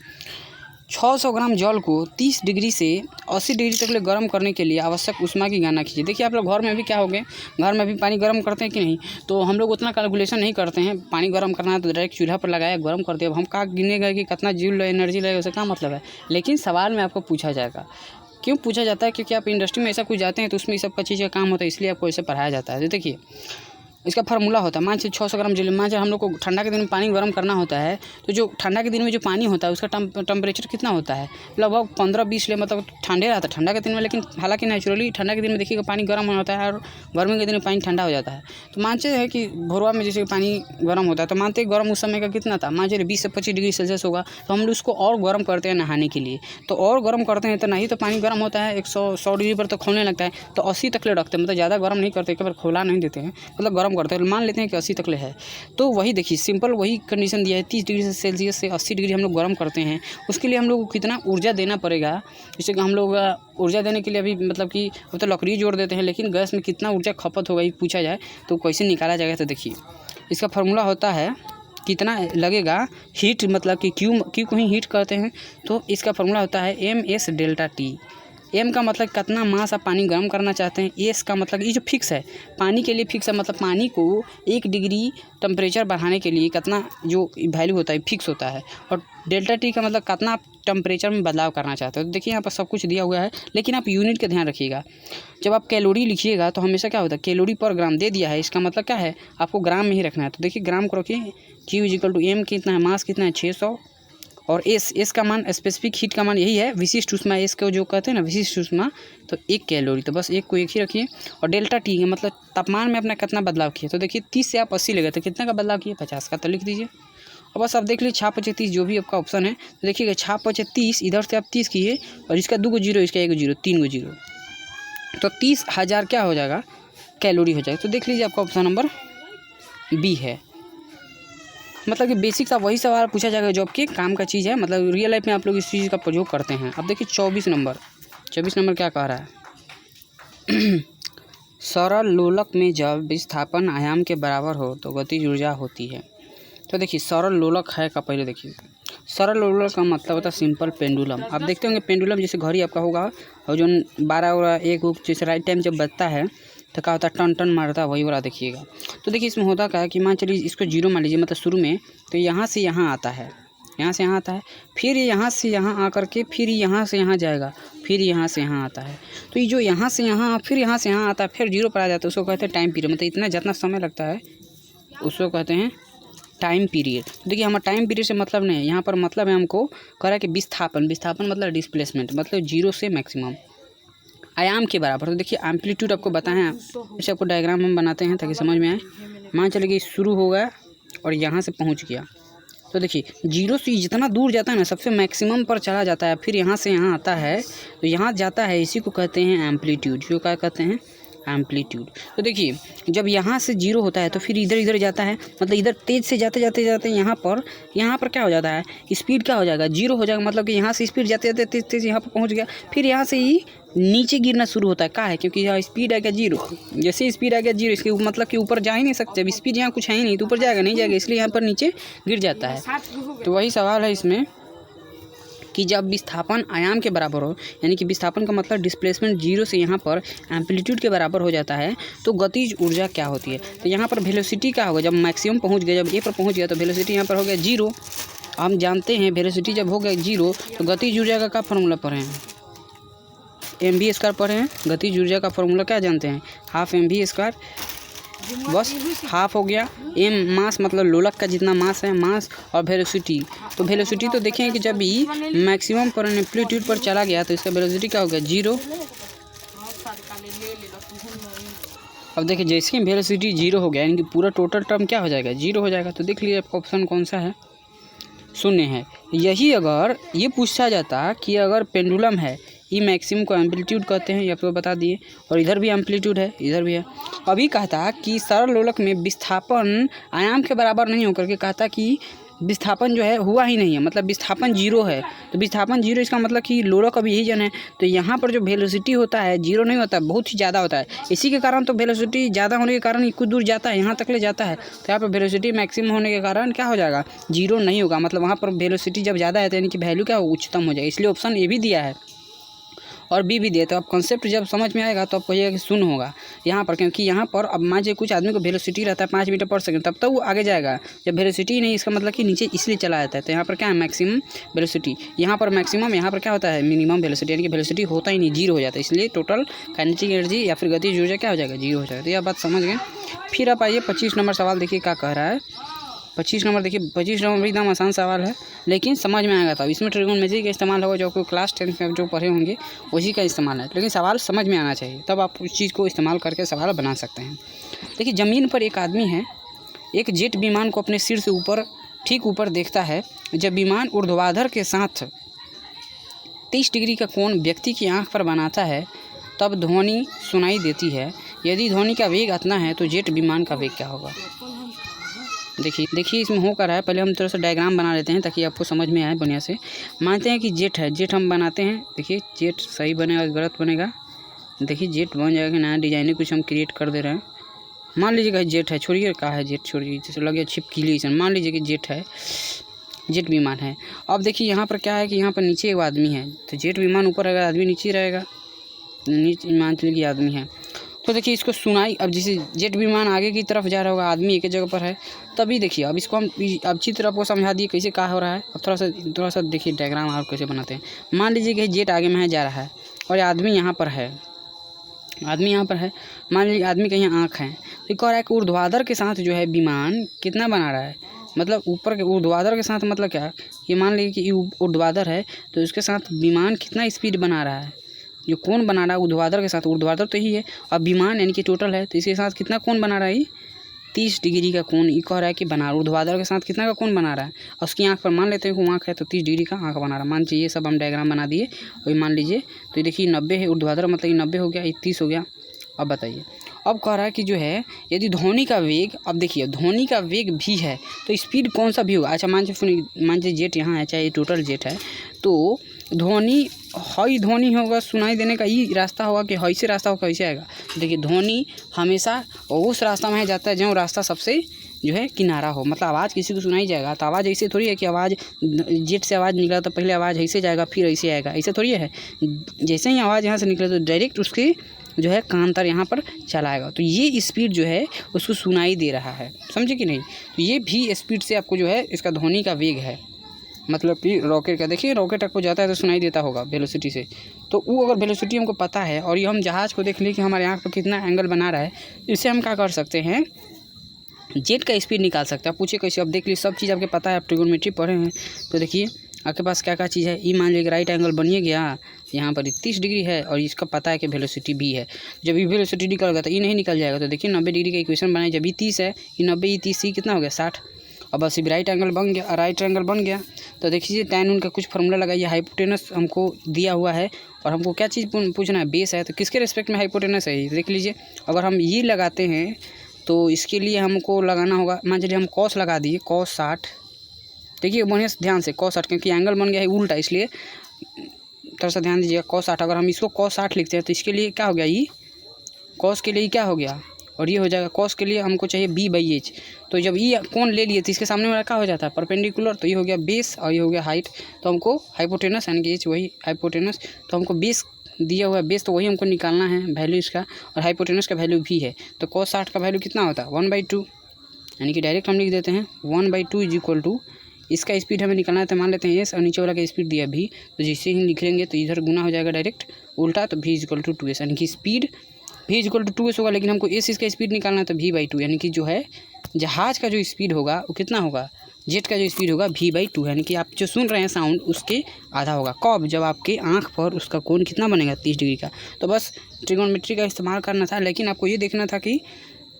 600 ग्राम जल को 30 डिग्री से 80 डिग्री तक ले गर्म करने के लिए आवश्यक ऊष्मा की गणना कीजिए। देखिए आप लोग घर में भी क्या हो गए, घर में भी पानी गर्म करते हैं कि नहीं, तो हम लोग उतना कैलकुलेशन नहीं करते हैं। पानी गर्म करना है तो डायरेक्ट चूल्हा पर लगाया गर्म कर दिया। अब हम क्या गिने गए कि कितना जूल एनर्जी लगेगा, उससे क्या मतलब है। लेकिन सवाल में आपको पूछा जाएगा, क्यों पूछा जाता है, क्योंकि आप इंडस्ट्री में ऐसा कुछ जाते हैं तो उसमें सब का चीज़ का काम होता है, इसलिए आपको ऐसे पढ़ाया जाता है। तो देखिए इसका फार्मूला होता है, मान लीजिए 600 ग्राम जल, मान लीजिए हम लोग को ठंडा के दिन में पानी गर्म करना होता है, तो जो ठंडा के दिन में जो पानी होता है उसका टेम्परेचर कितना होता है, लगभग 15-20 ले, मतलब ठंडे रहता है ठंडा के दिन में। लेकिन हालांकि नेचुरली ठंडा के दिन में देखिएगा पानी गर्म होता है और गर्मी के दिन में पानी ठंडा हो जाता है। तो मानते हैं कि भोरवा में जैसे पानी गर्म होता है, तो मानते हैं गर्म उस समय का कितना था, मान लीजिए 20 से 25 डिग्री सेल्सियस होगा, तो हम लोग उसको और गर्म करते हैं नहाने के लिए। तो और गर्म करते हैं तो नहीं तो पानी गर्म होता है 100 डिग्री पर तो खोलने लगता है, तो 80 तक ले रखते हैं, मतलब ज़्यादा गर्म नहीं करते, एक बार खोला नहीं देते हैं, मतलब गर्म गर्म करते हैं, मान लेते हैं कि 80 तक ले है, तो वही देखिए सिंपल वही कंडीशन दिया है 30 डिग्री सेल्सियस से 80 डिग्री हम लोग गर्म करते हैं। उसके लिए हम लोग को कितना ऊर्जा देना पड़ेगा, जैसे कि हम लोग ऊर्जा देने के लिए अभी मतलब कि वो तो लकड़ी जोड़ देते हैं, लेकिन गैस में कितना ऊर्जा खपत होगा ये पूछा जाए तो कैसे निकाला जाएगा। तो देखिए इसका फार्मूला होता है कितना लगेगा हीट, मतलब कि क्यू को ही हीट करते हैं, तो इसका फार्मूला होता है MS डेल्टा T। एम का मतलब कितना मास आप पानी गर्म करना चाहते हैं, एस का मतलब ये जो फिक्स है पानी के लिए फिक्स है, मतलब पानी को 1 डिग्री टेम्परेचर बढ़ाने के लिए कितना जो वैल्यू होता है फिक्स होता है, और डेल्टा टी का मतलब कितना आप टेम्परेचर में बदलाव करना चाहते हो। तो देखिए यहाँ पर सब कुछ दिया हुआ है, लेकिन आप यूनिट का ध्यान रखिएगा। जब आप कैलोरी लिखिएगा तो हमेशा क्या होता है कैलोरी पर ग्राम दे दिया है, इसका मतलब क्या है आपको ग्राम में ही रखना है। तो देखिए ग्राम को रखिए, Q=M कितना है, मास कितना है 600, और एस का मान स्पेसिफिक हीट का मान यही है, विशिष्ट ऊष्मा एस को जो कहते हैं ना विशिष्ट ऊष्मा, तो 1 कैलोरी, तो बस 1 को 1 ही रखिए। और डेल्टा टी है मतलब तापमान में अपना कितना बदलाव किया, तो देखिए 30 से आप 80 ले गए तो कितना का बदलाव किए 50 का, तो लिख दीजिए। और बस आप देख लीजिए 6×5=30 जो भी आपका ऑप्शन है, तो देखिएगा 6×5=30, इधर से आप 30 किए और इसका 2 जीरो, इसका 1 जीरो, 3 जीरो, तो 30,000 क्या हो जाएगा कैलोरी हो जाएगा। तो देख लीजिए आपका ऑप्शन नंबर बी है। मतलब कि बेसिक सा वही सवाल पूछा जाएगा जो आपके काम का चीज़ है, मतलब रियल लाइफ में आप लोग इस चीज़ का प्रयोग करते हैं। अब देखिए 24 नंबर क्या कह रहा है सरल लोलक में जब विस्थापन आयाम के बराबर हो तो गतिज ऊर्जा होती है। तो देखिए सरल लोलक है का पहले देखिए, सरल लोलक का मतलब होता है सिंपल पेंडुलम। आप देखते होंगे पेंडुलम जैसे घड़ी आपका होगा, और जो 12 और 1 जैसे राइट टाइम जब बजता है तो क्या होता है टन टन मारता है, वही वाला देखिएगा। तो देखिए इसमें होता क्या है कि मान चलिए इसको जीरो मान लीजिए, मतलब शुरू में तो यहाँ से यहाँ आता है, यहाँ से यहाँ आता है, फिर यहाँ से यहाँ आकर के फिर यहाँ से यहाँ जाएगा, फिर यहाँ से यहाँ आता है। तो ये जो यहाँ से यहाँ फिर यहाँ से यहाँ आता है फिर जीरो पर आ जाता है, उसको कहते हैं टाइम पीरियड। मतलब इतना जितना समय लगता है उसको कहते हैं टाइम पीरियड। देखिए हमारा टाइम पीरियड से मतलब नहीं है, यहाँ पर मतलब है हमको कह रहा है कि विस्थापन मतलब डिस्प्लेसमेंट, मतलब जीरो से मैक्सिमम आयाम के बराबर। तो देखिए एम्पलीट्यूड आपको बताएं, जैसे आपको डायग्राम हम बनाते हैं ताकि समझ में आए। मान चलिए कि शुरू हो गया और यहाँ से पहुँच गया, तो देखिए जीरो से जितना दूर जाता है ना सबसे मैक्सिमम पर चला जाता है, फिर यहाँ से यहाँ आता है तो यहाँ जाता है, इसी को कहते हैं एम्पलीट्यूड। जो क्या कहते हैं एम्पलीट्यूड। तो देखिए जब यहाँ से जीरो होता है तो फिर इधर जाता है, मतलब इधर तेज़ से जाते यहाँ पर क्या हो जाता है स्पीड क्या हो जाएगा जीरो हो जाएगा, मतलब कि यहाँ से स्पीड जाते तेज़ यहाँ पर पहुँच गया, फिर यहाँ से ही नीचे गिरना शुरू होता है। क्या है क्योंकि यहाँ स्पीड आ गया जीरो, जैसे स्पीड आ गया जीरो इसके मतलब कि ऊपर जा ही नहीं सकते, अब स्पीड यहाँ कुछ है ही नहीं तो ऊपर जाएगा नहीं जाएगा, इसलिए यहाँ पर नीचे गिर जाता है। तो वही सवाल है इसमें कि जब विस्थापन आयाम के बराबर हो, यानी कि विस्थापन का मतलब डिस्प्लेसमेंट जीरो से यहाँ पर एम्पलीट्यूड के बराबर हो जाता है, तो गतिज ऊर्जा क्या होती है। तो यहाँ पर वेलोसिटी क्या होगा, जब मैक्सिमम पहुँच गया, जब ए पर पहुँच गया तो वेलोसिटी यहाँ पर हो गया जीरो। हम जानते हैं वेलोसिटी जब हो गया जीरो तो गतिज ऊर्जा का क्या फार्मूला पढ़े हैं, mv² पढ़े हैं। गतिज ऊर्जा का फार्मूला क्या जानते हैं, हाफ mv², बस हाफ हो गया। एम मास मतलब लोलक का जितना मास है मास, और वेलोसिटी, तो वेलोसिटी तो देखें कि जब भी मैक्सिमम पर एम्पलीट्यूड पर चला गया तो इसका वेलोसिटी क्या हो गया जीरो। अब देखिए जैसे ही वेलोसिटी जीरो हो गया यानी कि पूरा टोटल टर्म क्या हो जाएगा जीरो हो जाएगा। तो देख लीजिए आपका ऑप्शन कौन सा है, शून्य है। यही अगर ये पूछा जाता कि अगर पेंडुलम है, ई मैक्सिमम को एम्पलीट्यूड कहते हैं, ये आपको बता दिए, और इधर भी एम्पलीट्यूड है इधर भी है। अभी कहता कि सरल लोलक में विस्थापन आयाम के बराबर नहीं होकर के कहता कि विस्थापन जो है हुआ ही नहीं है, मतलब विस्थापन जीरो है। तो विस्थापन जीरो इसका मतलब कि लोलक अभी यही जन है, तो यहाँ पर जो वेलोसिटी होता है जीरो नहीं होता, बहुत ही ज़्यादा होता है। इसी के कारण तो वेलोसिटी ज़्यादा होने के कारण कुछ दूर जाता है, यहाँ तक ले जाता है, तो यहाँ पर वेलोसिटी मैक्सिमम होने के कारण क्या हो जाएगा जीरो नहीं होगा, मतलब वहाँ पर वेलोसिटी जब ज़्यादा है तो यानी कि वैल्यू क्या उच्चतम हो जाएगा। इसलिए ऑप्शन ए भी दिया है और बी भी दिया। तो अब कॉन्सेप्ट जब समझ में आएगा तो आप कहिएगा कि शून्य होगा यहाँ पर, क्योंकि यहाँ पर अब मान लीजिए कुछ आदमी को वेलोसिटी रहता है 5 मीटर पर सेकंड, तब तो वो आगे जाएगा। जब वेलोसिटी ही नहीं इसका मतलब कि नीचे इसलिए चला जाता है। तो यहाँ पर क्या है मैक्सिमम वेलोसिटी, यहाँ पर मैक्सिमम, यहाँ पर क्या होता है मिनिमम वेलोसिटी, यानी कि वेलोसिटी होता ही नहीं जीरो हो जाता है। इसलिए टोटल काइनेटिक एनर्जी या फिर गतिज ऊर्जा क्या हो जाएगा जीरो हो जाएगा। तो यह बात समझ गए। फिर आप आइए 25 नंबर सवाल देखिए क्या कह रहा है। 25 नंबर देखिए, 25 नंबर भी एकदम आसान सवाल है लेकिन समझ में आएगा। तब इसमें ट्रिगोनोमेट्री का इस्तेमाल होगा, जो आपको क्लास 10 में जो पढ़े होंगे उसी का इस्तेमाल है, लेकिन सवाल समझ में आना चाहिए, तब आप उस चीज़ को इस्तेमाल करके सवाल बना सकते हैं। देखिए ज़मीन पर एक आदमी है, एक जेट विमान को अपने सिर से ऊपर ठीक ऊपर देखता है। जब विमान ऊर्ध्वाधर के साथ 30 डिग्री का कोण व्यक्ति की आँख पर बनाता है तब ध्वनि सुनाई देती है। यदि ध्वनि का वेग इतना है तो जेट विमान का वेग क्या होगा? देखिए इसमें हो कर रहा है। पहले हम थोड़ा सा डायग्राम बना लेते हैं ताकि आपको समझ में आए बढ़िया से। मानते हैं कि जेट है, जेट हम बनाते हैं। देखिए जेट सही बनेगा गलत बनेगा? देखिए जेट बन जाएगा, नया डिजाइन कुछ हम क्रिएट कर दे रहे हैं। मान लीजिएगा जेट है, छोड़िए कहाँ है जेट, छोड़िए जैसे लगे छिपकली से। मान लीजिए कि जेट है, जेट विमान है। अब देखिए यहाँ पर क्या है कि यहाँ पर नीचे एक आदमी है, तो जेट विमान ऊपर रहेगा, आदमी नीचे रहेगा। नीचे मान लीजिए आदमी है, तो देखिए इसको सुनाई। अब जैसे जेट विमान आगे की तरफ जा रहा होगा, आदमी एक ही जगह पर है, तभी देखिए अब इसको हम अब चित्र आपको समझा दिए कैसे क्या हो रहा है। अब थोड़ा सा देखिए डायग्राम आप कैसे बनाते हैं। मान लीजिए कि जेट आगे में जा रहा है और आदमी यहाँ पर है, आदमी यहाँ पर है। मान लीजिए आदमी का यहाँ आँख है, तो कह रहा है कि ऊर्ध्वाधर के साथ जो है विमान कितना बना रहा है, मतलब ऊपर के ऊर्ध्वाधर के साथ मतलब क्या, ये मान लीजिए कि ऊर्ध्वाधर है तो उसके साथ विमान कितना स्पीड बना रहा है। जो कोण बना रहा है ऊर्ध्वाधर के साथ, ऊर्ध्वाधर तो ही है, अब विमान यानी कि टोटल है, तो इसके साथ कितना कोण बना रहा है? 30 डिग्री का कोण ये कह रहा है कि बना। ऊर्ध्वाधर के साथ कितना का कोण बना रहा है, और उसकी आँख पर मान लेते हैं कि आँख है तो 30 डिग्री का आँख बना रहा है। मान लीजिए ये सब हम डायग्राम बना दिए, वही मान लीजिए। तो ये देखिए 90 है ऊर्ध्वाधर, मतलब ये 90 हो गया, ये 30 हो गया। अब बताइए, अब कह रहा है कि जो है यदि ध्वनि का वेग, अब देखिए ध्वनि का वेग भी है तो स्पीड कौन सा भी होगा। अच्छा मान लीजिए जेट यहाँ है, चाहे टोटल जेट है, तो ध्वनि हई ध्वनि होगा, सुनाई देने का ये रास्ता होगा कि हई से रास्ता होगा, कैसे आएगा? देखिए ध्वनि हमेशा उस रास्ता में जाता है जो रास्ता सबसे जो है किनारा हो, मतलब आवाज़ किसी को सुनाई जाएगा। तो आवाज़ ऐसे थोड़ी है कि आवाज़ जेट से आवाज़ निकला तो पहले आवाज़ ऐसे जाएगा फिर ऐसे आएगा, ऐसा थोड़ी है। जैसे ही आवाज़ यहाँ से निकले तो डायरेक्ट उसकी जो है कांतर यहाँ पर चलाएगा, तो ये स्पीड जो है उसको सुनाई दे रहा है, समझे कि नहीं? तो ये भी स्पीड से आपको जो है इसका ध्वनि का वेग है, मतलब कि रॉकेट का। देखिए रॉकेट आपको जाता है तो सुनाई देता होगा वेलोसिटी से, तो वो अगर वेलोसिटी हमको पता है और ये हम जहाज़ को देख लें कि हमारे आँख पर कितना एंगल बना रहा है, इससे हम क्या कर सकते हैं, जेट का स्पीड निकाल सकते हैं। आप पूछिए कैसे? अब देख लीजिए सब चीज़ आपके पता है, आप ट्रिगोनोमेट्री पढ़े हैं, तो देखिए आपके पास क्या क्या चीज़ है। ये मान लीजिए राइट एंगल बनिए गया, यहाँ पर 30 डिग्री है और इसका पता है कि वेलोसिटी भी है। जब ये वेलोसिटी निकल गया तो ये नहीं निकल जाएगा, तो देखिए 90 डिग्री का इक्वेशन बनाए। जब ये 30 है, ये 90, ये 30, ये कितना हो गया 60। अब बस राइट एंगल बन गया, राइट एंगल बन गया। तो देखिए tan उनका कुछ फार्मूला लगाइए, हाइपोटेनस हमको दिया हुआ है और हमको क्या चीज़ पूछना है, बेस है, तो किसके रिस्पेक्ट में हाइपोटेनस है देख लीजिए। अगर हम ये लगाते हैं तो इसके लिए हमको लगाना होगा, मान लीजिए हम कॉस लगा दिए, कॉस 60। देखिए बढ़िया से ध्यान से कॉस 60, क्योंकि एंगल बन गया है उल्टा, इसलिए थोड़ा सा ध्यान दीजिएगा। कॉस 60 अगर हम इसको कॉस 60 लिखते हैं तो इसके लिए क्या हो गया, ये कॉस के लिए क्या हो गया और ये हो जाएगा कॉस के लिए हमको चाहिए b/h। तो जब ये कोण ले लिए तो इसके सामने वाला क्या हो जाता है, परपेंडिकुलर, तो ये हो गया बेस और ये हो गया हाइट। तो हमको हाइपोटेनस यानी कि h वही हाइपोटेनस, तो हमको बेस दिया हुआ है, बेस तो वही हमको निकालना है वैल्यू इसका, और हाइपोटेनस का वैल्यू भी है। तो cos 60 का वैल्यू कितना होता है 1/2, यानी कि डायरेक्ट हम लिख देते हैं 1/2 इज इक्वल टू, इसका स्पीड हमें निकालना है तो मान लेते हैं एस और नीचे वाला का स्पीड दिया भी, तो जिससे ही लिख लेंगे तो इधर गुना हो जाएगा डायरेक्ट उल्टा, तो v is equal to 2s, यानी कि speed v is equal to 2s होगा, लेकिन हमको एस इसका स्पीड निकालना है तो v/2, यानी कि जो है जहाज़ का जो स्पीड होगा वो कितना होगा, जेट का जो स्पीड होगा v/2, यानी कि आप जो सुन रहे हैं साउंड उसके आधा होगा। कब? जब आपके आँख पर उसका कोण कितना बनेगा 30 डिग्री का। तो बस ट्रिगोनोमेट्री का इस्तेमाल करना था, लेकिन आपको ये देखना था कि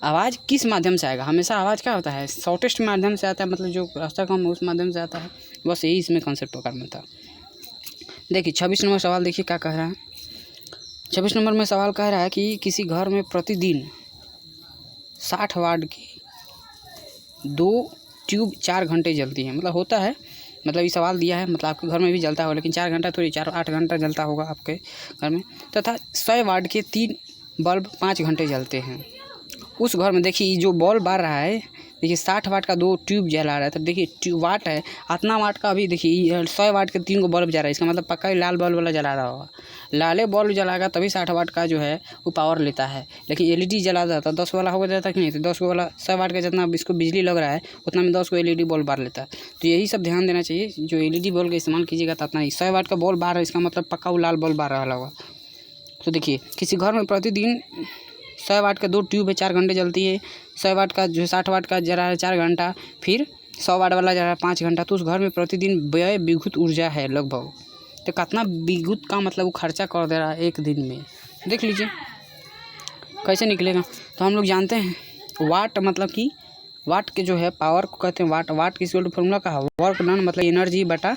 आवाज़ किस माध्यम से आएगा। हमेशा आवाज़ क्या होता है, शॉर्टेस्ट माध्यम से आता है, मतलब जो रास्ता कम है उस माध्यम से आता है। बस यही इसमें कॉन्सेप्ट करना था। देखिए 26 नंबर सवाल देखिए क्या कह रहा है। 26 नंबर में सवाल कह रहा है कि किसी घर में प्रतिदिन 60 वाट की 2 ट्यूब 4 घंटे जलती है, मतलब होता है, मतलब ये सवाल दिया है, मतलब आपके घर में भी जलता होगा, लेकिन 4 घंटा थोड़ी, 4-8 घंटा जलता होगा आपके घर में। तथा 100 वाट के 3 बल्ब 5 घंटे जलते हैं। उस घर में देखिए जो बल्ब बार रहा है, देखिए 60 वाट का 2 ट्यूब जला रहा है, तो देखिए वाट है इतना वाट का, अभी देखिए 100 वाट के 3 को बल्ब जला रहा है, इसका मतलब पक्का ही लाल बल्ब वाला जला रहा होगा। लाले बल्ब जलाएगा तभी 60 वाट का जो है वो पावर लेता है, लेकिन एलईडी जला जाता 10 वाला हो जाता कि नहीं, तो 10 वाला 100 वाट का जितना इसको बिजली लग रहा है उतना में 10 को एलईडी बल्ब बार लेता है। तो यही सब ध्यान देना चाहिए, जो एलईडी बल्ब का इस्तेमाल कीजिएगा तो उतना ही 100 वाट का बल्ब बार है, इसका मतलब पक्का वो लाल बल्ब बार रहा होगा। तो देखिए किसी घर में प्रतिदिन 100 वाट का 2 ट्यूब है 4 घंटे जलती है, 100 वाट का जो 60 वाट का जला है 4 घंटा, फिर 100 वाट वाला जला है 5 घंटा, तो उस घर में प्रतिदिन व्यय विद्युत ऊर्जा है लगभग, तो कितना विद्युत का मतलब वो खर्चा कर दे रहा है एक दिन में, देख लीजिए कैसे निकलेगा। तो हम लोग जानते हैं वाट मतलब कि वाट के जो है पावर को कहते हैं वाट। वाट किसी फॉर्मूला का है वर्क डन, मतलब एनर्जी बटा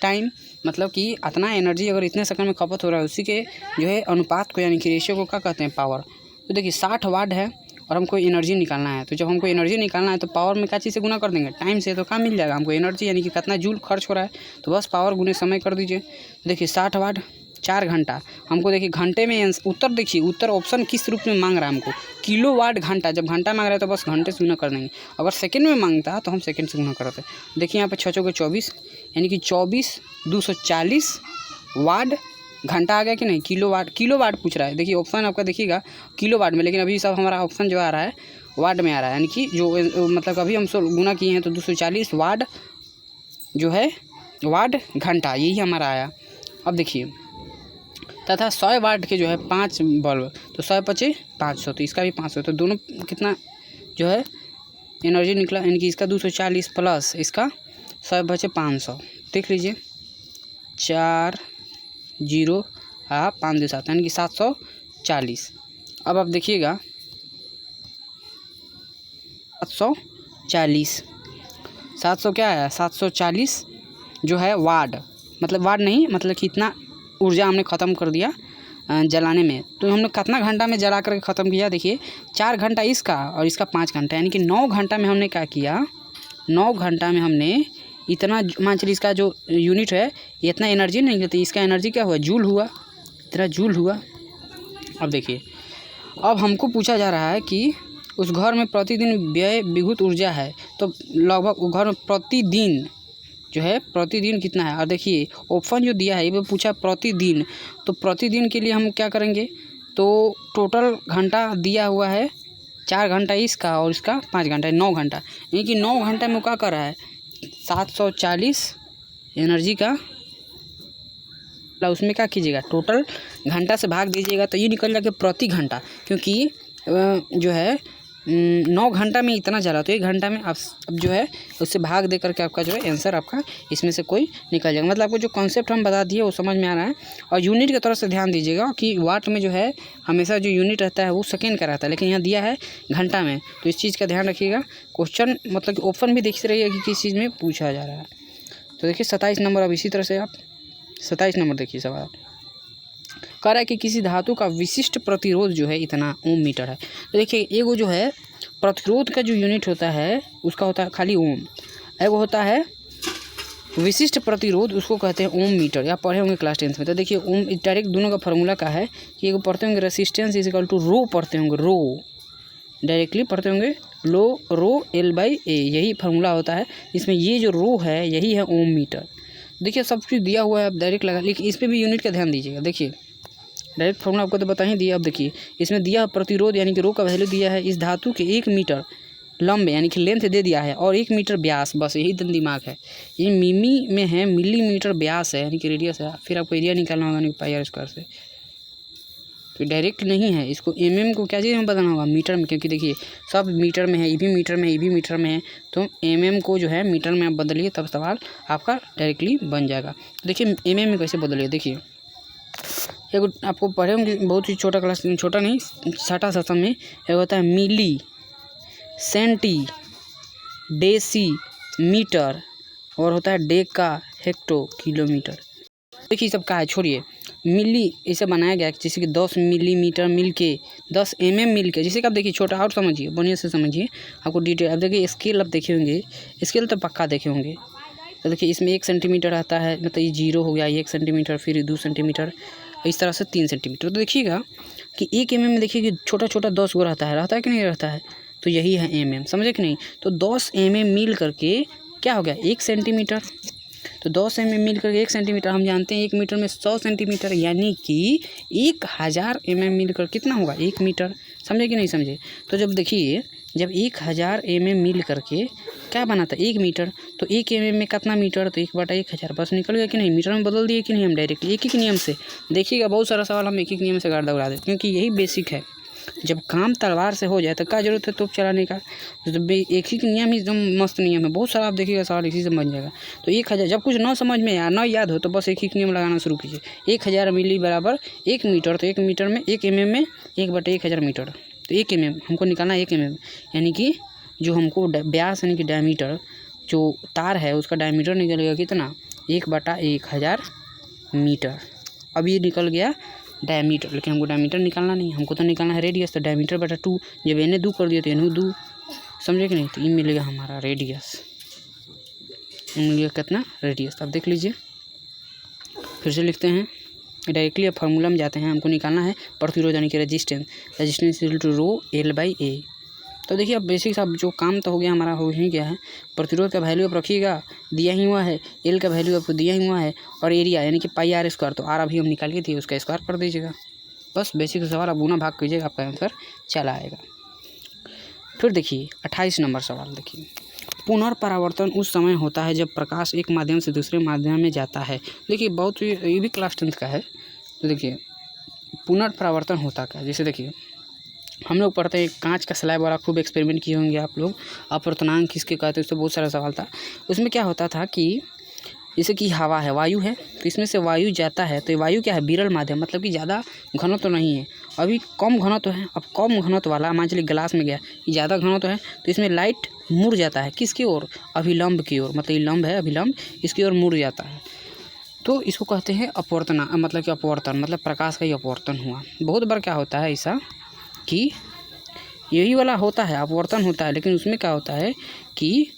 टाइम, मतलब कि इतना एनर्जी अगर इतने सेकंड में खपत हो रहा है, उसी के जो है अनुपात को यानी कि रेशियो को क्या कहते हैं, पावर। तो देखिए 60 वाट है और हमको एनर्जी निकालना है। तो जब हमको एनर्जी निकालना है तो पावर में क्या चीज़ से गुना कर देंगे, टाइम से। तो क्या मिल जाएगा हमको, एनर्जी यानी कि कितना जूल खर्च हो रहा है, तो बस पावर गुने समय कर दीजिए। देखिए 60 वाट 4 घंटा, हमको देखिए घंटे में उत्तर, देखिए उत्तर ऑप्शन किस रूप में मांग रहा है हमको, किलो वाट घंटा। जब घंटा मांग रहा है तो बस घंटे से गुना कर देंगे। अगर सेकंड में मांगता है तो हम सेकंड से गुना करते। देखिए यहाँ पे 6 चौके 24 यानी कि 24 240 वाट घंटा आ गया कि नहीं। किलो वाट पूछ रहा है। देखिए ऑप्शन आपका देखिएगा किलो वाट में, लेकिन अभी सब हमारा ऑप्शन जो आ रहा है वाट में आ रहा है, यानी कि जो मतलब अभी हम गुना किए हैं तो 240 वाट जो है वाट घंटा, यही हमारा आया। अब देखिए तथा 100 वाट के जो है 5 बल्ब, तो 100 पचे 500, तो इसका भी 500, तो दोनों कितना जो है एनर्जी निकला, यानी कि इसका 240 प्लस इसका 100 बचे 500। देख लीजिए 4 0 5 2 7 यानी कि 740। अब आप देखिएगा 700 क्या है, 740 जो है वाट, मतलब वाट नहीं, मतलब कि इतना ऊर्जा हमने ख़त्म कर दिया जलाने में। तो हमने कितना घंटा में जला करके ख़त्म किया, देखिए 4 घंटा इसका और इसका 5 घंटा, यानी कि 9 घंटा में हमने क्या किया, 9 घंटा में हमने इतना, मान चलिए इसका जो यूनिट है इतना एनर्जी नहीं देती, इसका एनर्जी क्या हुआ, जूल हुआ, इतना जूल हुआ। अब देखिए अब हमको पूछा जा रहा है कि उस घर में प्रतिदिन व्यय विद्युत ऊर्जा है, तो लगभग घर में प्रतिदिन जो है प्रतिदिन कितना है। और देखिए ऑप्शन जो दिया है ये पूछा प्रतिदिन, तो प्रतिदिन के लिए हम क्या करेंगे, तो टोटल घंटा दिया हुआ है 4 घंटा इसका और इसका 5 घंटा, 9 घंटा, यानी कि 9 घंटा में क्या कर रहा है 740 एनर्जी का, उसमें क्या कीजिएगा टोटल घंटा से भाग दीजिएगा तो ये निकल जाएगा प्रति घंटा, क्योंकि जो है 9 घंटा में इतना जला, तो 1 घंटा में आप जो है उससे भाग दे करके आपका जो है आंसर आपका इसमें से कोई निकल जाएगा। मतलब आपको जो कॉन्सेप्ट हम बता दिए वो समझ में आ रहा है। और यूनिट की तरफ से ध्यान दीजिएगा कि वाट में जो है हमेशा जो यूनिट रहता है वो सेकेंड का रहता है, लेकिन यहाँ दिया है घंटा में, तो इस चीज़ का ध्यान रखिएगा। क्वेश्चन मतलब कि ऑप्शन भी देखते रहिए कि किस चीज़ में पूछा जा रहा है। तो देखिए 27 नंबर, अब इसी तरह से आप 27 नंबर देखिए सवाल कह रहा है कि किसी धातु का विशिष्ट प्रतिरोध जो है इतना ओम मीटर है। तो देखिए एगो जो है प्रतिरोध का जो यूनिट होता है उसका होता है खाली ओम, एगो होता है विशिष्ट प्रतिरोध, उसको कहते हैं ओम मीटर, या पढ़े होंगे क्लास 10 में। तो देखिए ओम डायरेक्ट दोनों का फार्मूला का है कि एगो पढ़ते होंगे रेसिस्टेंस इज इक्वल टू रो, पढ़ते होंगे रो, डायरेक्टली पढ़ते होंगे रो L/A, यही फार्मूला होता है। इसमें ये जो रो है यही है ओम मीटर। देखिए सब कुछ दिया हुआ है, आप डायरेक्ट लगा, लेकिन इस पर भी यूनिट का ध्यान दीजिएगा। देखिए डायरेक्ट फार्मूला आपको तो बता ही दिया। अब देखिए इसमें दिया प्रतिरोध यानी कि रो का वैल्यू दिया है, इस धातु के 1 मीटर लंबे यानी कि लेंथ दे दिया है और 1 मीटर व्यास, बस यही दिमाग है। ये मिमी में है, मिलीमीटर व्यास है यानी कि रेडियस है, फिर आपको एरिया निकालना होगा यानी पाई आर स्क्वायर से। तो डायरेक्ट नहीं है, इसको mm को क्या चीज़ में बदलना होगा, मीटर में, क्योंकि देखिए सब मीटर में है, ये भी मीटर में, ये भी मीटर में है, तो mm को जो है मीटर में आप बदलिए तब सवाल आपका डायरेक्टली बन जाएगा। देखिए mm में कैसे बदलिए, देखिए एक आपको पढ़े होंगे बहुत ही छोटा क्लास, छोटा नहीं 6ठा 7वां में, एक होता है मिली सेंटी डेसी मीटर और होता है डेका हेक्टो किलोमीटर। देखिए सब का है, छोड़िए मिली इसे बनाया गया जैसे कि 10 मिलीमीटर मिल के 10 मिल के, जैसे कि आप देखिए छोटा और समझिए, बढ़िया से समझिए, आपको डिटेल। अब देखिए स्केल आप देखे होंगे, स्केल तो पक्का देखे होंगे। तो देखिए इसमें 1 सेंटीमीटर आता है, मतलब ये 0 हो गया, 1 सेंटीमीटर, फिर 2 सेंटीमीटर, इस तरह से 3 सेंटीमीटर। तो देखिएगा कि 1 में देखिए कि छोटा छोटा 10 गो रहता है कि नहीं रहता है, तो यही है समझे कि नहीं। तो 10 मिल करके क्या हो गया 1 सेंटीमीटर, तो 10 मिल करके 1 सेंटीमीटर, हम जानते हैं 1 मीटर में 100 सेंटीमीटर, यानी कि 1000 मिल कर कितना होगा 1 मीटर, समझे कि नहीं समझे। तो जब देखिए जब 1000 मिल करके क्या बनाता है 1 मीटर, तो 1 में कितना मीटर, तो 1/1000, बस निकल गया कि नहीं, मीटर में बदल दिए कि नहीं हम डायरेक्टली एक ही नियम से। देखिएगा बहुत सारा सवाल हम एक ही नियम से गाड़ दौड़ा देते, क्योंकि यही बेसिक है। जब काम तलवार से हो जाए तो क्या जरूरत है तोप चलाने का, तो एक ही नियम ही एकदम मस्त नियम है। बहुत सारा आप देखिएगा सवाल इसी से बन जाएगा। तो 1000 जब कुछ न समझ में या न याद हो तो बस एक ही नियम लगाना शुरू कीजिए, 1000 मिली बराबर 1 मीटर, तो 1 मीटर में 1 में 1/1000 मीटर, तो 1 हमको निकालना 1 यानी कि जो हमको व्यास यानी कि डायमीटर जो तार है उसका डायमीटर निकलेगा कितना 1/1000 मीटर। अब ये निकल गया डायमीटर, लेकिन हमको डायमीटर निकालना नहीं, हमको तो निकालना है रेडियस। तो डायमीटर बटा 2, जब एने 2 कर दिया तो एनू 2, समझे कि नहीं। तो ये मिलेगा हमारा रेडियस, मिलेगा कितना रेडियस। अब देख लीजिए, फिर से लिखते हैं डायरेक्टली। अब फार्मूला में जाते हैं, हमको निकालना है प्रतिरोध यानी कि resistance equal to row L/A। तो देखिए अब बेसिक सा जो काम तो हो गया हमारा, हो ही गया है। प्रतिरोध का वैल्यू आप रखिएगा, दिया ही हुआ है। एल का वैल्यू आपको दिया ही हुआ है, और एरिया यानी कि πr²। तो आर अभी हम निकाल के दिए, उसका स्क्वायर कर दीजिएगा। बस बेसिक सवाल, आप गुना भाग कीजिएगा, आपका आंसर चला आएगा। फिर देखिए 28 नंबर सवाल देखिए, पुनर्परावर्तन उस समय होता है जब प्रकाश एक माध्यम से दूसरे माध्यम में जाता है। देखिए बहुत ये भी क्लास 10th का है। तो देखिए पुनर्परावर्तन होता क्या, जैसे देखिए हम लोग पढ़ते हैं कांच का स्लैब वाला, खूब एक्सपेरिमेंट किए होंगे आप लोग। अपवर्तनांक किसके कहते हैं, उससे बहुत सारा सवाल था। उसमें क्या होता था कि जैसे कि हवा है, वायु है, तो इसमें से वायु जाता है। तो ये वायु क्या है, विरल माध्यम, मतलब कि ज़्यादा घनत्व तो नहीं है, अभी कम घनत्व है। अब कम घनत्व वाला मान चलिए ग्लास में गया, ज़्यादा घनत्व है, तो इसमें लाइट मुड़ जाता है किसकी ओर, अभिलंब की ओर। मतलब ये लंब है, अभिलंब, इसकी ओर मुड़ जाता है। तो इसको कहते हैं अपवर्तना, मतलब कि अपवर्तन, मतलब प्रकाश का ही अपवर्तन हुआ। बहुत बार क्या होता है ऐसा कि यही वाला होता है, अपवर्तन होता है, लेकिन उसमें क्या होता है कि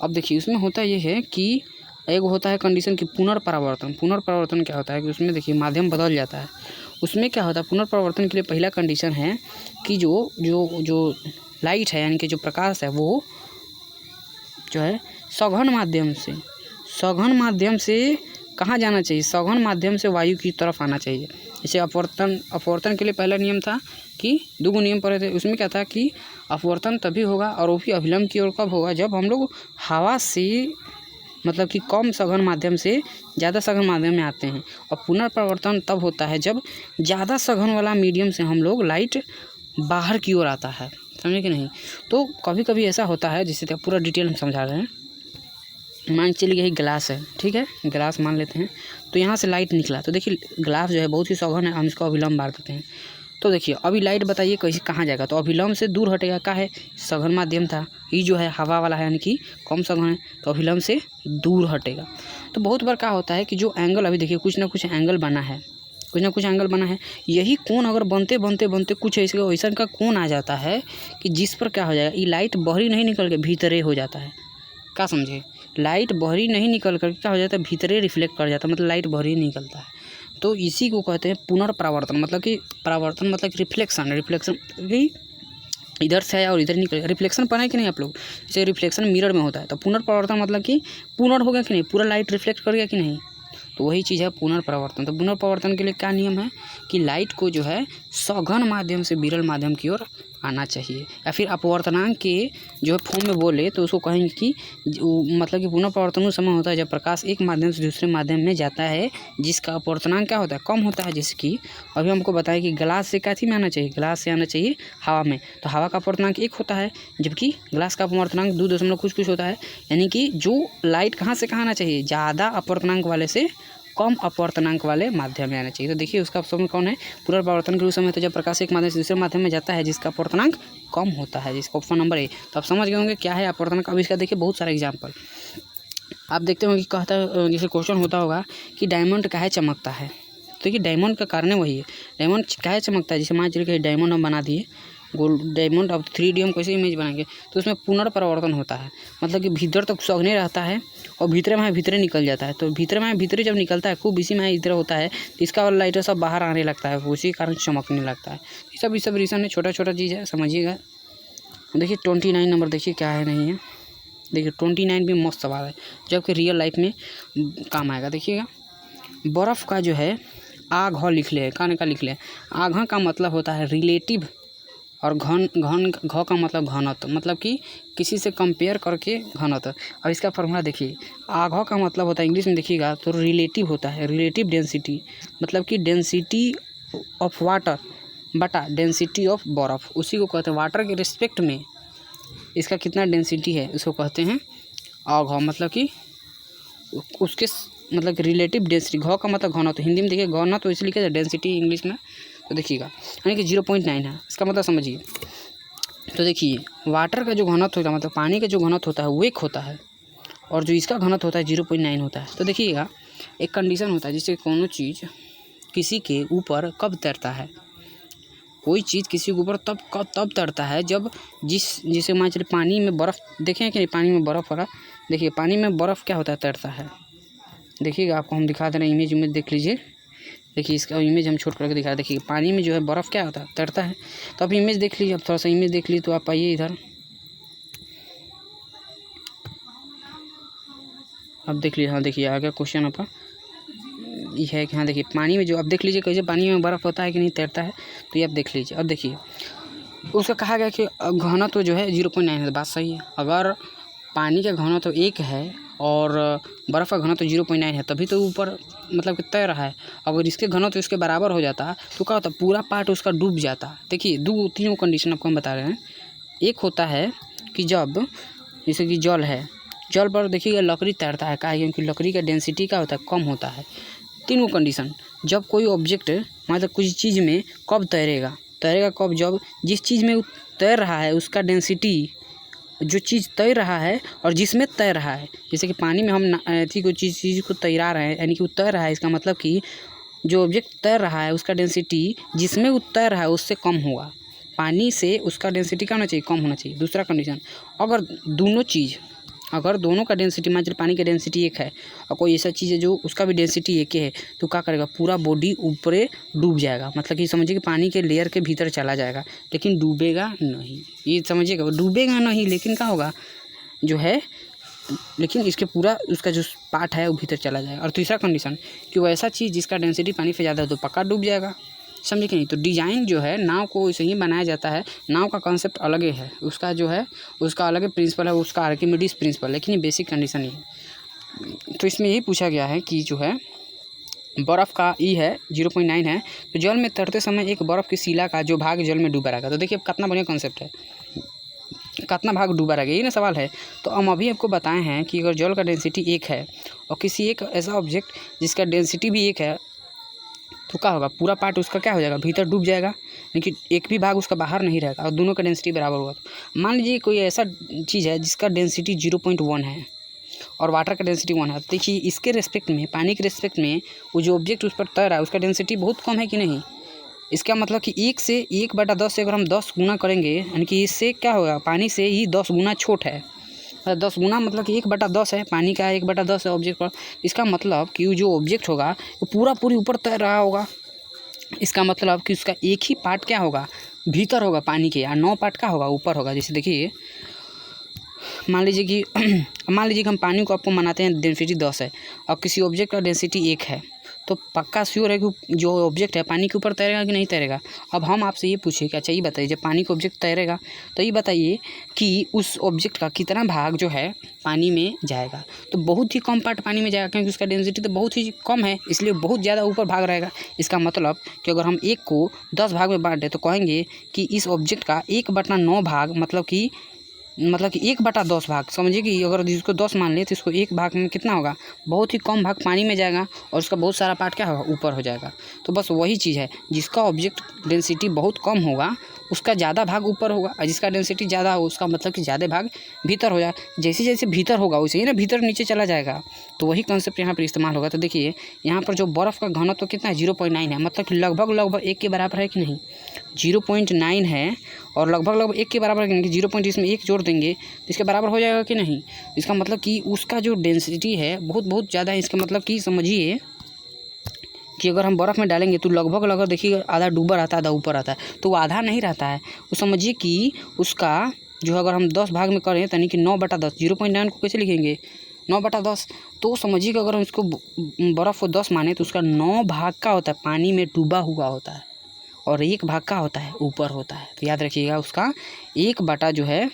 अब देखिए उसमें होता ये है कि एक होता है कंडीशन की पुनर्परावर्तन। पुनर्परावर्तन क्या होता है कि उसमें देखिए माध्यम बदल जाता है। उसमें क्या होता है, पुनर्परावर्तन के लिए पहला कंडीशन है कि जो लाइट है यानी कि जो प्रकाश है वो जो है सघन माध्यम से कहाँ जाना चाहिए, सघन माध्यम से वायु की तरफ आना चाहिए। जैसे अपवर्तन के लिए पहला नियम था कि 2 नियम पढ़े थे। उसमें क्या था कि अपवर्तन तभी होगा और वो भी अभिलंब की ओर कब होगा, जब हम लोग हवा से मतलब कि कम सघन माध्यम से ज़्यादा सघन माध्यम में आते हैं। और पुनर्परावर्तन तब होता है जब ज़्यादा सघन वाला मीडियम से हम लोग लाइट बाहर की ओर आता है, समझे कि नहीं। तो कभी कभी ऐसा होता है, जैसे पूरा डिटेल हम समझा रहे हैं। मान चलिए यही ग्लास है, ठीक है, ग्लास मान लेते हैं। तो यहाँ से लाइट निकला, तो देखिए ग्लास जो है बहुत ही सघन है, हम इसको अभिलंब मार देते हैं। तो देखिए अभी लाइट बताइए कैसे कहाँ जाएगा, तो अभिलंब से दूर हटेगा। क्या है, सघन माध्यम था, ये जो है हवा वाला है यानी कि कम सघन है, तो अभिलंब से दूर हटेगा। तो बहुत बार क्या होता है कि जो एंगल, अभी देखिए कुछ ना कुछ एंगल बना है, यही कोण अगर बनते कुछ ऐसा का कोण आ जाता है कि जिस पर क्या हो जाएगा, ये लाइट बाहरी नहीं निकल के भीतरे हो जाता है। क्या समझे, लाइट बाहरी नहीं निकल कर क्या हो जाता है, भीतरे रिफ्लेक्ट कर जाता है, मतलब लाइट बाहरी निकलता है। तो इसी को कहते हैं पुनर्परावर्तन, मतलब कि परावर्तन मतलब कि रिफ्लेक्शन कि इधर से आया और इधर निकल। रिफ्लेक्शन पढ़ा है कि नहीं आप लोग, जैसे रिफ्लेक्शन मिरर में होता है। तो पुनर्परावर्तन मतलब कि पुनर् हो गया कि नहीं, पूरा लाइट रिफ्लेक्ट कर गया कि नहीं, तो वही चीज़ है पुनर्परावर्तन। तो पुनर्परावर्तन के लिए क्या नियम है कि लाइट को जो है सघन माध्यम से विरल माध्यम की ओर आना चाहिए। या फिर अपवर्तनांक के जो है फॉर्म में बोले तो उसको कहेंगे कि मतलब कि पुनर्परावर्तन उस समय होता है जब प्रकाश एक माध्यम से दूसरे माध्यम में जाता है जिसका अपवर्तनांक क्या होता है, कम होता है। जैसे कि अभी हमको बताया कि ग्लास से क्या में आना चाहिए, ग्लास से आना चाहिए हवा में, तो हवा का अपवर्तनांक 1 होता है, जबकि ग्लास का अपवर्तनांक 2 कुछ होता है। यानी कि जो लाइट कहाँ से कहाँ आना चाहिए, ज़्यादा अपवर्तनांक वाले से कम अपवर्तनांक वाले माध्यम में आना चाहिए। तो देखिए उसका समय कौन है, पुनर्परावर्तन के उस समय तो जब प्रकाश एक माध्यम से दूसरे माध्यम में जाता है जिसका अपवर्तनांक कम होता है, जिसका ऑप्शन नंबर ए। तो आप समझ गए होंगे क्या है अपवर्तनांक। अब इसका देखिए बहुत सारा एग्जाम्पल आप देखते होंगे कि कहता है, जैसे क्वेश्चन होता होगा कि डायमंड काहे चमकता है। तो देखिए डायमंड का कारण वही है, डायमंड काहे चमकता है। जैसे मान चलिए डायमंड हम बना दिए गोल्ड डायमंड, अब 3D हम कैसे इमेज बनाएंगे, तो उसमें पुनर्परावर्तन होता है, मतलब कि भीतर तक सघने रहता है और भीतरे निकल जाता है। तो भीतरे जब निकलता है खूब, इसी में इधर होता है, तो इसका वाला लाइट सब बाहर आने लगता है, उसी कारण चमकने लगता है। ये सब रीज़न है, छोटा चीज़ है, समझिएगा। देखिए 29 नंबर देखिए क्या है नहीं है। देखिए 29 भी मस्त सवाल है, जबकि रियल लाइफ में काम आएगा। देखिएगा बर्फ़ का जो है आघ लिख ले, काने का लिख ले। आघ का मतलब होता है रिलेटिव, और घ का मतलब घनत्व, मतलब कि किसी से कंपेयर करके घनत्व। और इसका फॉर्मूला देखिए, आघ का मतलब होता है इंग्लिश में देखिएगा तो रिलेटिव होता है, रिलेटिव डेंसिटी, मतलब कि डेंसिटी ऑफ वाटर बटा डेंसिटी ऑफ बर्फ़, उसी को कहते हैं वाटर के रिस्पेक्ट में इसका कितना डेंसिटी है, उसको कहते हैं आघ, मतलब कि उसके मतलब रिलेटिव डेंसिटी। घ का मतलब घनत्व, हिंदी में देखिए घनत्व तो इसलिए लिखा डेंसिटी इंग्लिश में, तो देखिएगा यानी कि 0.9 है, इसका मतलब समझिए। तो देखिए वाटर का जो घनत्व होता है, मतलब पानी का जो घनत्व होता है वो 1 होता है, और जो इसका घनत्व होता है 0.9 होता है। तो देखिएगा एक कंडीशन होता है जिससे कोनो चीज़ किसी के ऊपर कब तैरता है, कोई चीज़ किसी के ऊपर तब तैरता है जब जैसे मान चलिए पानी में बर्फ़ देखें कि नहीं, पानी में बर्फ़ होगा, देखिए पानी में बर्फ़ क्या होता है, तैरता है। देखिएगा आपको हम दिखा दे रहे हैं, इमेज देख लीजिए। देखिए इसका इमेज हम छोट करके दिखा रहे हैं। देखिए पानी में जो है बर्फ़ क्या होता है, तैरता है। तो आप इमेज देख लीजिए, अब थोड़ा सा इमेज देख लीजिए। तो आप आइए इधर, अब देख लीजिए। हाँ देखिए आ गया क्वेश्चन आपका, ये है कि हाँ देखिए पानी में जो आप देख लीजिए कैसे पानी में बर्फ़ होता है कि नहीं, तैरता है। तो ये आप देख लीजिए। अब देखिए उसका कहा गया कि घनत्व जो है 0.9 है। बात सही है। अगर पानी का घनत्व 1 है और बर्फ़ का घनत्व 0.9 है, तभी तो ऊपर मतलब कि तैर रहा है। अगर इसके घनत्व इसके बराबर हो जाता तो क्या होता, पूरा पार्ट उसका डूब जाता। देखिए 2-3 कंडीशन आपको हम बता रहे हैं। एक होता है कि जब जैसे कि जल है, जल पर देखिएगा लकड़ी तैरता है, काहे क्योंकि लकड़ी का डेंसिटी क्या होता है, कम होता है। 3 कंडीशन, जब कोई ऑब्जेक्ट मतलब कुछ चीज़ में कब तैरेगा कब, जब जिस चीज़ में तैर रहा है उसका डेंसिटी, जो चीज़ तैर रहा है और जिसमें तैर रहा है, जैसे कि पानी में हम थी कोई चीज़ को तैरा रहे हैं, यानी कि वो तैर रहा है, इसका मतलब कि जो ऑब्जेक्ट तैर रहा है उसका डेंसिटी जिसमें वो तैर रहा है उससे कम होगा। पानी से उसका डेंसिटी क्या होना चाहिए, कम होना चाहिए। दूसरा कंडीशन, अगर दोनों का डेंसिटी मान चलिए पानी का डेंसिटी 1 है और कोई ऐसा चीज़ है जो उसका भी डेंसिटी 1 है, तो क्या करेगा, पूरा बॉडी ऊपरे डूब जाएगा। मतलब कि समझिए कि पानी के लेयर के भीतर चला जाएगा, लेकिन डूबेगा नहीं। ये समझिएगा, डूबेगा नहीं, लेकिन क्या होगा जो है, लेकिन इसके पूरा उसका जो पार्ट है वो भीतर चला जाएगा। और तीसरा कंडीशन कि वो ऐसा चीज़ जिसका डेंसिटी पानी से ज़्यादा है तो पक्का डूब जाएगा। समझे कि नहीं। तो डिज़ाइन जो है नाव को वैसे ही बनाया जाता है। नाव का कॉन्सेप्ट अलग है, उसका जो है उसका अलग प्रिंसिपल है, उसका आर्किमिडीज प्रिंसिपल, लेकिन ये बेसिक कंडीशन ही है। तो इसमें यही पूछा गया है कि जो है बर्फ़ का ई है 0.9 है, तो जल में तैरते समय एक बर्फ़ की शिला का जो भाग जल में डूबा रहेगा। तो देखिए कितना बढ़िया कॉन्सेप्ट है, कितना भाग डूबा रहेगा, ये ना सवाल है। तो हम अभी आपको बताए हैं कि अगर जल का डेंसिटी 1 है और किसी एक ऐसा ऑब्जेक्ट जिसका डेंसिटी भी 1 है, तो क्या होगा, पूरा पार्ट उसका क्या हो जाएगा, भीतर डूब जाएगा, लेकिन एक भी भाग उसका बाहर नहीं रहेगा और दोनों का डेंसिटी बराबर होगा। तो मान लीजिए कोई ऐसा चीज़ है जिसका डेंसिटी 0.1 है और वाटर का डेंसिटी 1 है। देखिए इसके रेस्पेक्ट में, पानी के रेस्पेक्ट में वो जो ऑब्जेक्ट उस पर तैर रहा है उसका डेंसिटी बहुत कम है कि नहीं। इसका मतलब कि 1 से 1/10 से अगर हम 10 गुना करेंगे, यानी कि इससे क्या होगा, पानी से ही 10 गुना छोट है। 10 गुना मतलब कि 1/10 है, पानी का 1/10 है ऑब्जेक्ट पर। इसका मतलब कि वो जो ऑब्जेक्ट होगा वो पूरी ऊपर तैर रहा होगा। इसका मतलब कि उसका एक ही पार्ट क्या होगा, भीतर होगा पानी के, और 9 पार्ट का होगा, ऊपर होगा। जैसे देखिए मान लीजिए कि हम पानी को आपको मनाते हैं डेंसिटी 10 है और किसी ऑब्जेक्ट का डेंसिटी 1 है, तो पक्का श्योर है कि जो ऑब्जेक्ट है पानी के ऊपर तैरेगा कि नहीं तैरेगा। अब हम आपसे ये पूछे कि अच्छा ये बताइए, जब पानी का ऑब्जेक्ट तैरेगा तो ये बताइए कि उस ऑब्जेक्ट का कितना भाग जो है पानी में जाएगा। तो बहुत ही कम पार्ट पानी में जाएगा, क्योंकि उसका डेंसिटी तो बहुत ही कम है, इसलिए बहुत ज़्यादा ऊपर भाग रहेगा। इसका मतलब कि अगर हम 1 को 10 भाग में बांट दें तो कहेंगे कि इस ऑब्जेक्ट का 1/9 भाग, मतलब कि 1/10 भाग, समझिए कि अगर इसको 10 मान लें तो इसको 1 भाग में कितना होगा, बहुत ही कम भाग पानी में जाएगा और उसका बहुत सारा पार्ट क्या होगा, ऊपर हो जाएगा। तो बस वही चीज़ है, जिसका ऑब्जेक्ट डेंसिटी बहुत कम होगा उसका ज़्यादा भाग ऊपर होगा, और जिसका डेंसिटी ज़्यादा हो उसका मतलब कि ज़्यादा भाग भीतर हो जाए। जैसे जैसे भीतर होगा वैसे ही ना भीतर नीचे चला जाएगा। तो वही कॉन्सेप्ट यहाँ पर इस्तेमाल होगा। तो देखिए यहाँ पर जो बर्फ़ का घनत्व तो कितना है, 0.9 है, मतलब कि लगभग 1 के बराबर है कि नहीं। 0.9 है और लगभग 1 के बराबर है कि 0. इसमें 1 जोड़ देंगे तो इसके बराबर हो जाएगा कि नहीं। इसका मतलब कि उसका जो डेंसिटी है बहुत ज़्यादा है। इसका मतलब कि समझिए कि अगर हम बर्फ़ में डालेंगे तो लगभग देखिए आधा डूबा रहता है आधा ऊपर आता है, तो वो आधा नहीं रहता है। तो समझिए कि उसका जो अगर हम 10 भाग में करें यानी कि 9/10, 0.9 को कैसे लिखेंगे, 9/10। तो समझिए कि अगर हम इसको बर्फ़ को 10 माने तो उसका 9 भाग का होता है पानी में डूबा हुआ होता है और 1 भाग का होता है ऊपर होता है। तो याद रखिएगा उसका 1 जो है,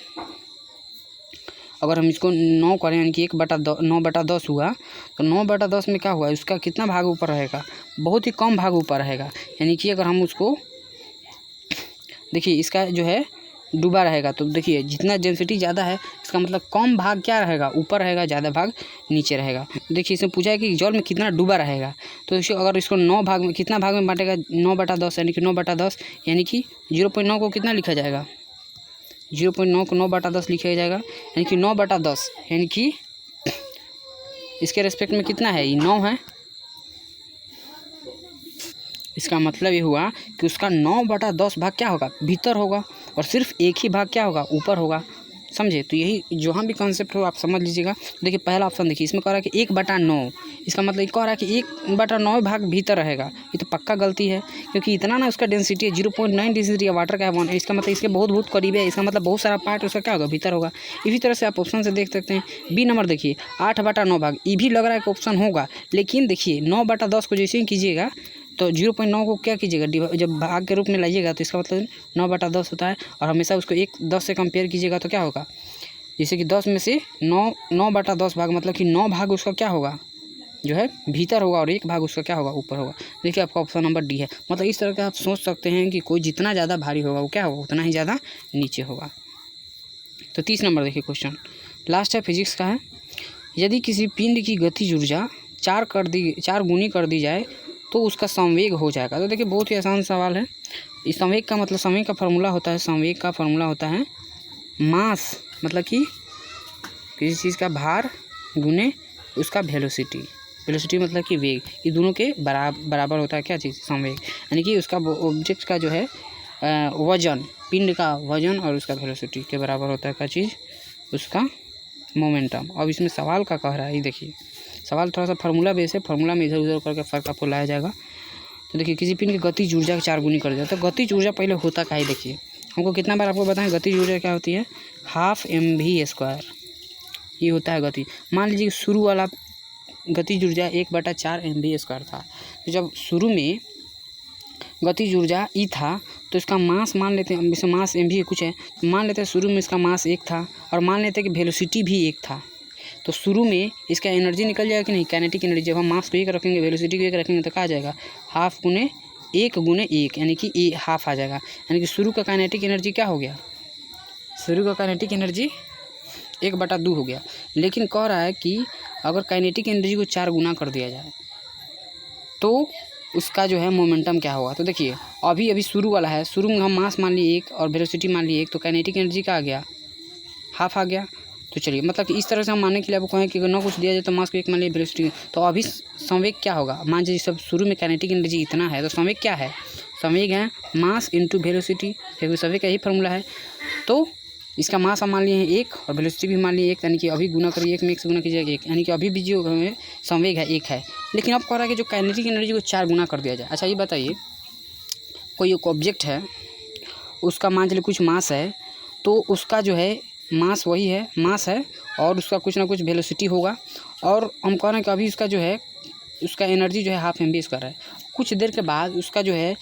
अगर हम इसको 9 करें यानी कि 9/10 हुआ, तो 9/10 में क्या हुआ, उसका कितना भाग ऊपर रहेगा, बहुत ही कम भाग ऊपर रहेगा। यानी कि अगर हम उसको देखिए इसका जो है डूबा रहेगा, तो देखिए जितना डेंसिटी ज़्यादा है इसका मतलब कम भाग क्या रहेगा, ऊपर रहेगा, ज़्यादा भाग नीचे रहेगा। देखिए इसमें पूछा है कि जल में कितना डूबा रहेगा, तो इसे अगर इसको 9 भाग में कितना भाग में बांटेगा, 9/10 यानी कि 9/10 यानी कि 0.9 को कितना लिखा जाएगा, 0.9 को 9/10 लिखा जाएगा, यानी कि 9/10 यानी कि इसके रेस्पेक्ट में कितना है, ये 9 है। इसका मतलब ये हुआ कि उसका 9/10 भाग क्या होगा, भीतर होगा, और सिर्फ एक ही भाग क्या होगा, ऊपर होगा। समझे? तो यही जहाँ भी कॉन्सेप्ट हो आप समझ लीजिएगा। देखिए पहला ऑप्शन देखिए, इसमें कह रहा है कि 1/9, इसका मतलब ये कह रहा है कि 1/9 भाग भीतर रहेगा। ये तो पक्का गलती है, क्योंकि इतना ना उसका डेंसिटी है 0.9 डेंसिटी है वाटर का है 1, इसका मतलब इसके बहुत बहुत करीब है। इसका मतलब बहुत सारा पार्ट उसका क्या होगा, भीतर होगा। इसी तरह से आप ऑप्शन से देख सकते हैं। बी नंबर देखिए 8/9 भाग, ये भी लग रहा है कि ऑप्शन होगा, लेकिन देखिए 9/10 को जैसे ही कीजिएगा तो 0.9 को क्या कीजिएगा, जब भाग के रूप में लाइएगा तो इसका मतलब 9/10 होता है, और हमेशा उसको 10 से कंपेयर कीजिएगा तो क्या होगा, जैसे कि 10 में से 9/10 भाग, मतलब कि 9 भाग उसका क्या होगा, जो है भीतर होगा, और 1 भाग उसका क्या होगा, ऊपर होगा। देखिए आपका ऑप्शन नंबर डी है। मतलब इस तरह का आप सोच सकते हैं कि कोई जितना ज़्यादा भारी होगा वो क्या होगा, उतना ही ज़्यादा नीचे होगा। तो 30 नंबर देखिए क्वेश्चन, लास्ट है, फिजिक्स का है। यदि किसी पिंड की गतिज ऊर्जा 4 गुनी कर दी जाए तो उसका संवेग हो जाएगा। तो देखिए बहुत ही आसान सवाल है। इस संवेग का मतलब, संवेग का फार्मूला होता है, संवेग का फार्मूला होता है मास, मतलब कि किसी चीज़ का भार गुने उसका वेलोसिटी। वेलोसिटी मतलब कि वेग, ये दोनों के बराबर होता है क्या चीज़, संवेग। यानी कि उसका ऑब्जेक्ट का जो है वजन, पिंड का वजन और उसका वेलोसिटी के बराबर होता है क्या चीज़, उसका मोमेंटम। अब इसमें सवाल का कह रहा है, ये देखिए सवाल थोड़ा सा फार्मूला बेस है, फार्मूला में इधर उधर करके फर्क आपको लाया जाएगा। तो देखिए किसी पिंड की गतिज ऊर्जा 4 गुनी कर दिया, तो गतिज ऊर्जा पहले होता क्या है, देखिए हमको कितना बार आपको बताएं गतिज ऊर्जा क्या होती है, 12 mv², ये होता है गति। मान लीजिए शुरू वाला गतिज ऊर्जा 1/4 mv² था, तो जब शुरू में गतिज ऊर्जा ई था तो इसका मास मान लेते हैं, जैसे मास mv कुछ है, तो मान लेते हैं शुरू में इसका मास 1 था, और मान लेते हैं कि वेलोसिटी भी 1 था। तो शुरू में इसका एनर्जी निकल जाएगा कि नहीं, काइनेटिक एनर्जी। जब हम मास को 1 रखेंगे, वेलोसिटी को 1 रखेंगे तो क्या आ जाएगा, 1/2 यानी कि 1/2 आ जाएगा। यानी कि शुरू का काइनेटिक एनर्जी क्या हो गया, शुरू का काइनेटिक एनर्जी 1/2 हो गया। लेकिन कह रहा है कि अगर काइनेटिक एनर्जी को 4 गुना कर दिया जाए तो उसका जो है मोमेंटम क्या होगा। तो देखिए अभी शुरू वाला है, शुरू में हम मास मान लिए 1 और वेलोसिटी मान लिए 1, तो काइनेटिक एनर्जी का आ गया, 1/2 आ गया। तो चलिए मतलब कि इस तरह से हम मानने के लिए आपको कहें कि अगर ना कुछ दिया जाए तो मास को 1 मान लिया, वेलोसिटी, तो अभी संवेग क्या होगा, मान लीजिए सब शुरू में काइनेटिक एनर्जी इतना है, तो संवेग क्या है, संवेग है मास इंटू वेलोसिटी, क्योंकि संवेग का यही फार्मूला है। तो इसका मास हम मान लिए हैं 1 और वेलोसिटी भी मान लिए 1, यानी कि अभी गुना करिए 1 में 1 से गुना कीजिएगा 1, यानी कि अभी भी जो संवेग है 1 है। लेकिन अब कह रहा है कि जो काइनेटिक एनर्जी को 4 गुना कर दिया जाए। अच्छा ये बताइए, कोई एक ऑब्जेक्ट है, उसका मान चलिए कुछ मास है, तो उसका जो है मास वही है, मास है, और उसका कुछ ना कुछ वेलोसिटी होगा, और हम कह रहे हैं कि अभी उसका जो है उसका एनर्जी जो है 12 mv² है। कुछ देर के बाद उसका जो है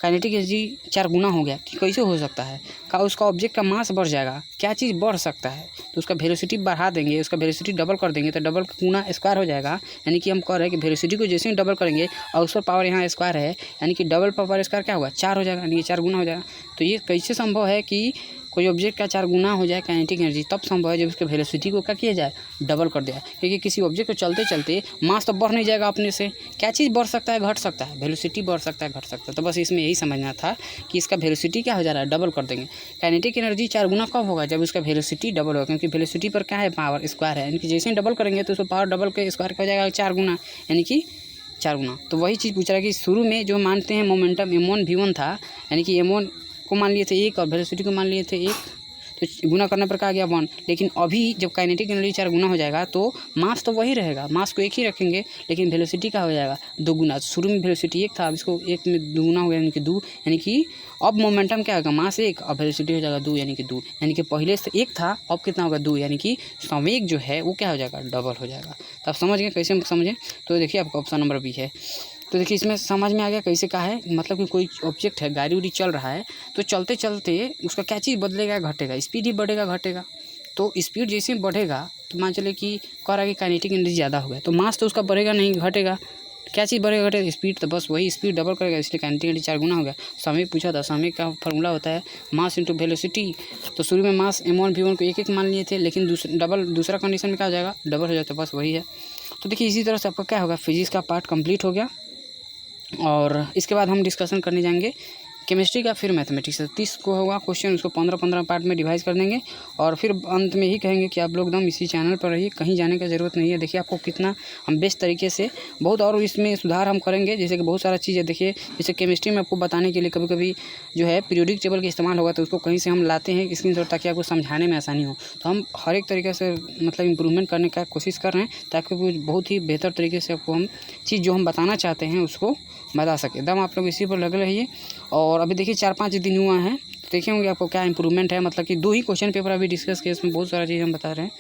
काइनेटिक एनर्जी 4 गुना हो गया, कि कैसे हो सकता है, का उसका ऑब्जेक्ट का मास बढ़ जाएगा, क्या चीज़ बढ़ सकता है, तो उसका वेलोसिटी बढ़ा देंगे, उसका वेलोसिटी डबल कर देंगे, तो डबल गुना स्क्वायर हो जाएगा। यानी कि हम कह रहे हैं कि वेलोसिटी को जैसे ही डबल करेंगे और उस पर पावर यहाँ स्क्वायर है, यानी कि डबल पावर स्क्वायर क्या होगा, 4 हो जाएगा, यानी कि 4 गुना हो जाएगा। तो ये कैसे संभव है कि कोई ऑब्जेक्ट का 4 गुना हो जाए काइनेटिक एनर्जी, तब संभव है जब उसके वेलोसिटी को क्या किया जाए, डबल कर दिया। क्योंकि किसी ऑब्जेक्ट को चलते चलते मास तो बढ़ नहीं जाएगा अपने से, क्या चीज़ बढ़ सकता है, घट सकता है, वेलोसिटी बढ़ सकता है, घट सकता है। तो बस इसमें यही समझना था कि इसका वेलोसिटी क्या हो जा रहा है, डबल कर देंगे। काइनेटिक एनर्जी 4 गुना कब होगा, जब उसका वेलोसिटी डबल होगा, क्योंकि वेलोसिटी पर क्या है, पावर स्क्वायर है, यानी कि जैसे ही डबल करेंगे तो उसको पावर डबल के स्क्वायर का हो जाएगा 4 गुना, यानी कि 4 गुना। तो वही चीज़ पूछ रहा है कि शुरू में जो मानते हैं मोमेंटम m1 v1 था, यानी कि m1 को मान लिए थे 1 और वेलोसिटी को मान लिए थे 1, तो गुना करने पर क्या गया 1। लेकिन अभी जब काइनेटिक एनर्जी 4 गुना हो जाएगा तो मास तो वही रहेगा, मास को 1 ही रखेंगे, लेकिन वेलोसिटी क्या हो जाएगा, 2 गुना। शुरू में वेलोसिटी 1 था, अब इसको 1 में 2 गुना हो गया, यानी कि 2, यानी कि अब मोमेंटम क्या होगा, मास 1 और वेलोसिटी हो जाएगा 2, यानी कि 2, यानी कि पहले से 1 था, अब कितना होगा 2, यानी कि संवेग जो है वो क्या हो जाएगा, डबल हो जाएगा। तो आप समझ गए कैसे हम समझें। तो देखिए आपका ऑप्शन नंबर बी है। तो देखिए इसमें समझ में आ गया कैसे का है, मतलब कि कोई ऑब्जेक्ट है, गाड़ी उड़ी चल रहा है, तो चलते चलते उसका क्या चीज़ बदलेगा, घटेगा, स्पीड ही बढ़ेगा घटेगा। तो स्पीड जैसे बढ़ेगा तो मान चले कि कह रहा है कि काइनेटिक एनर्जी ज़्यादा हो गया, तो मास तो उसका बढ़ेगा नहीं, घटेगा। क्या चीज़ बढ़ेगा, घटेगा, स्पीड। तो बस वही स्पीड डबल करेगा, इसलिए काइनेटिक एनर्जी 4 गुना हो गया। समय पूछा था, समय का फार्मूला होता है मास इंटू वेलोसिटी। तो शुरू में मास m1 v1 को 1 मान लिए थे, लेकिन दूसरा कंडीशन में क्या हो जाएगा, डबल हो जाता है, बस वही है। तो देखिए इसी तरह से आपका क्या होगा, फिजिक्स का पार्ट कंप्लीट हो गया। और इसके बाद हम डिस्कशन करने जाएंगे केमिस्ट्री का फिर मैथमेटिक्स। 30 को होगा क्वेश्चन, उसको 15-15 पार्ट में डिवाइड कर देंगे और फिर अंत में ही कहेंगे कि आप लोग एकदम इसी चैनल पर रहिए, कहीं जाने का ज़रूरत नहीं है। देखिए आपको कितना हम बेस्ट तरीके से बहुत और इसमें सुधार हम करेंगे, जैसे कि बहुत सारा चीज़ है। देखिए जैसे केमिस्ट्री में आपको बताने के लिए कभी कभी जो है पीरियोडिक टेबल का इस्तेमाल होगा, तो उसको कहीं से हम लाते हैं स्क्रीनशॉट, ताकि आपको समझाने में आसानी हो। तो हम हर एक तरीके से मतलब इम्प्रूवमेंट करने का कोशिश कर रहे हैं, ताकि वो बहुत ही बेहतर तरीके से आपको हम चीज़ जो हम बताना चाहते हैं उसको बता सके। एकदम आप लोग इसी पर लगे रहिए। और अभी देखिए 4-5 दिन हुआ है, तो देखे होंगे आपको क्या इंप्रूवमेंट है। मतलब कि 2 ही क्वेश्चन पेपर अभी डिस्कस किए, इसमें बहुत सारा चीज़ हम बता रहे हैं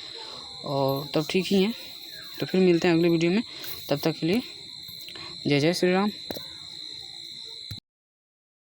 और तब ठीक ही है। तो फिर मिलते हैं अगले वीडियो में, तब तक के लिए जय जय श्री राम।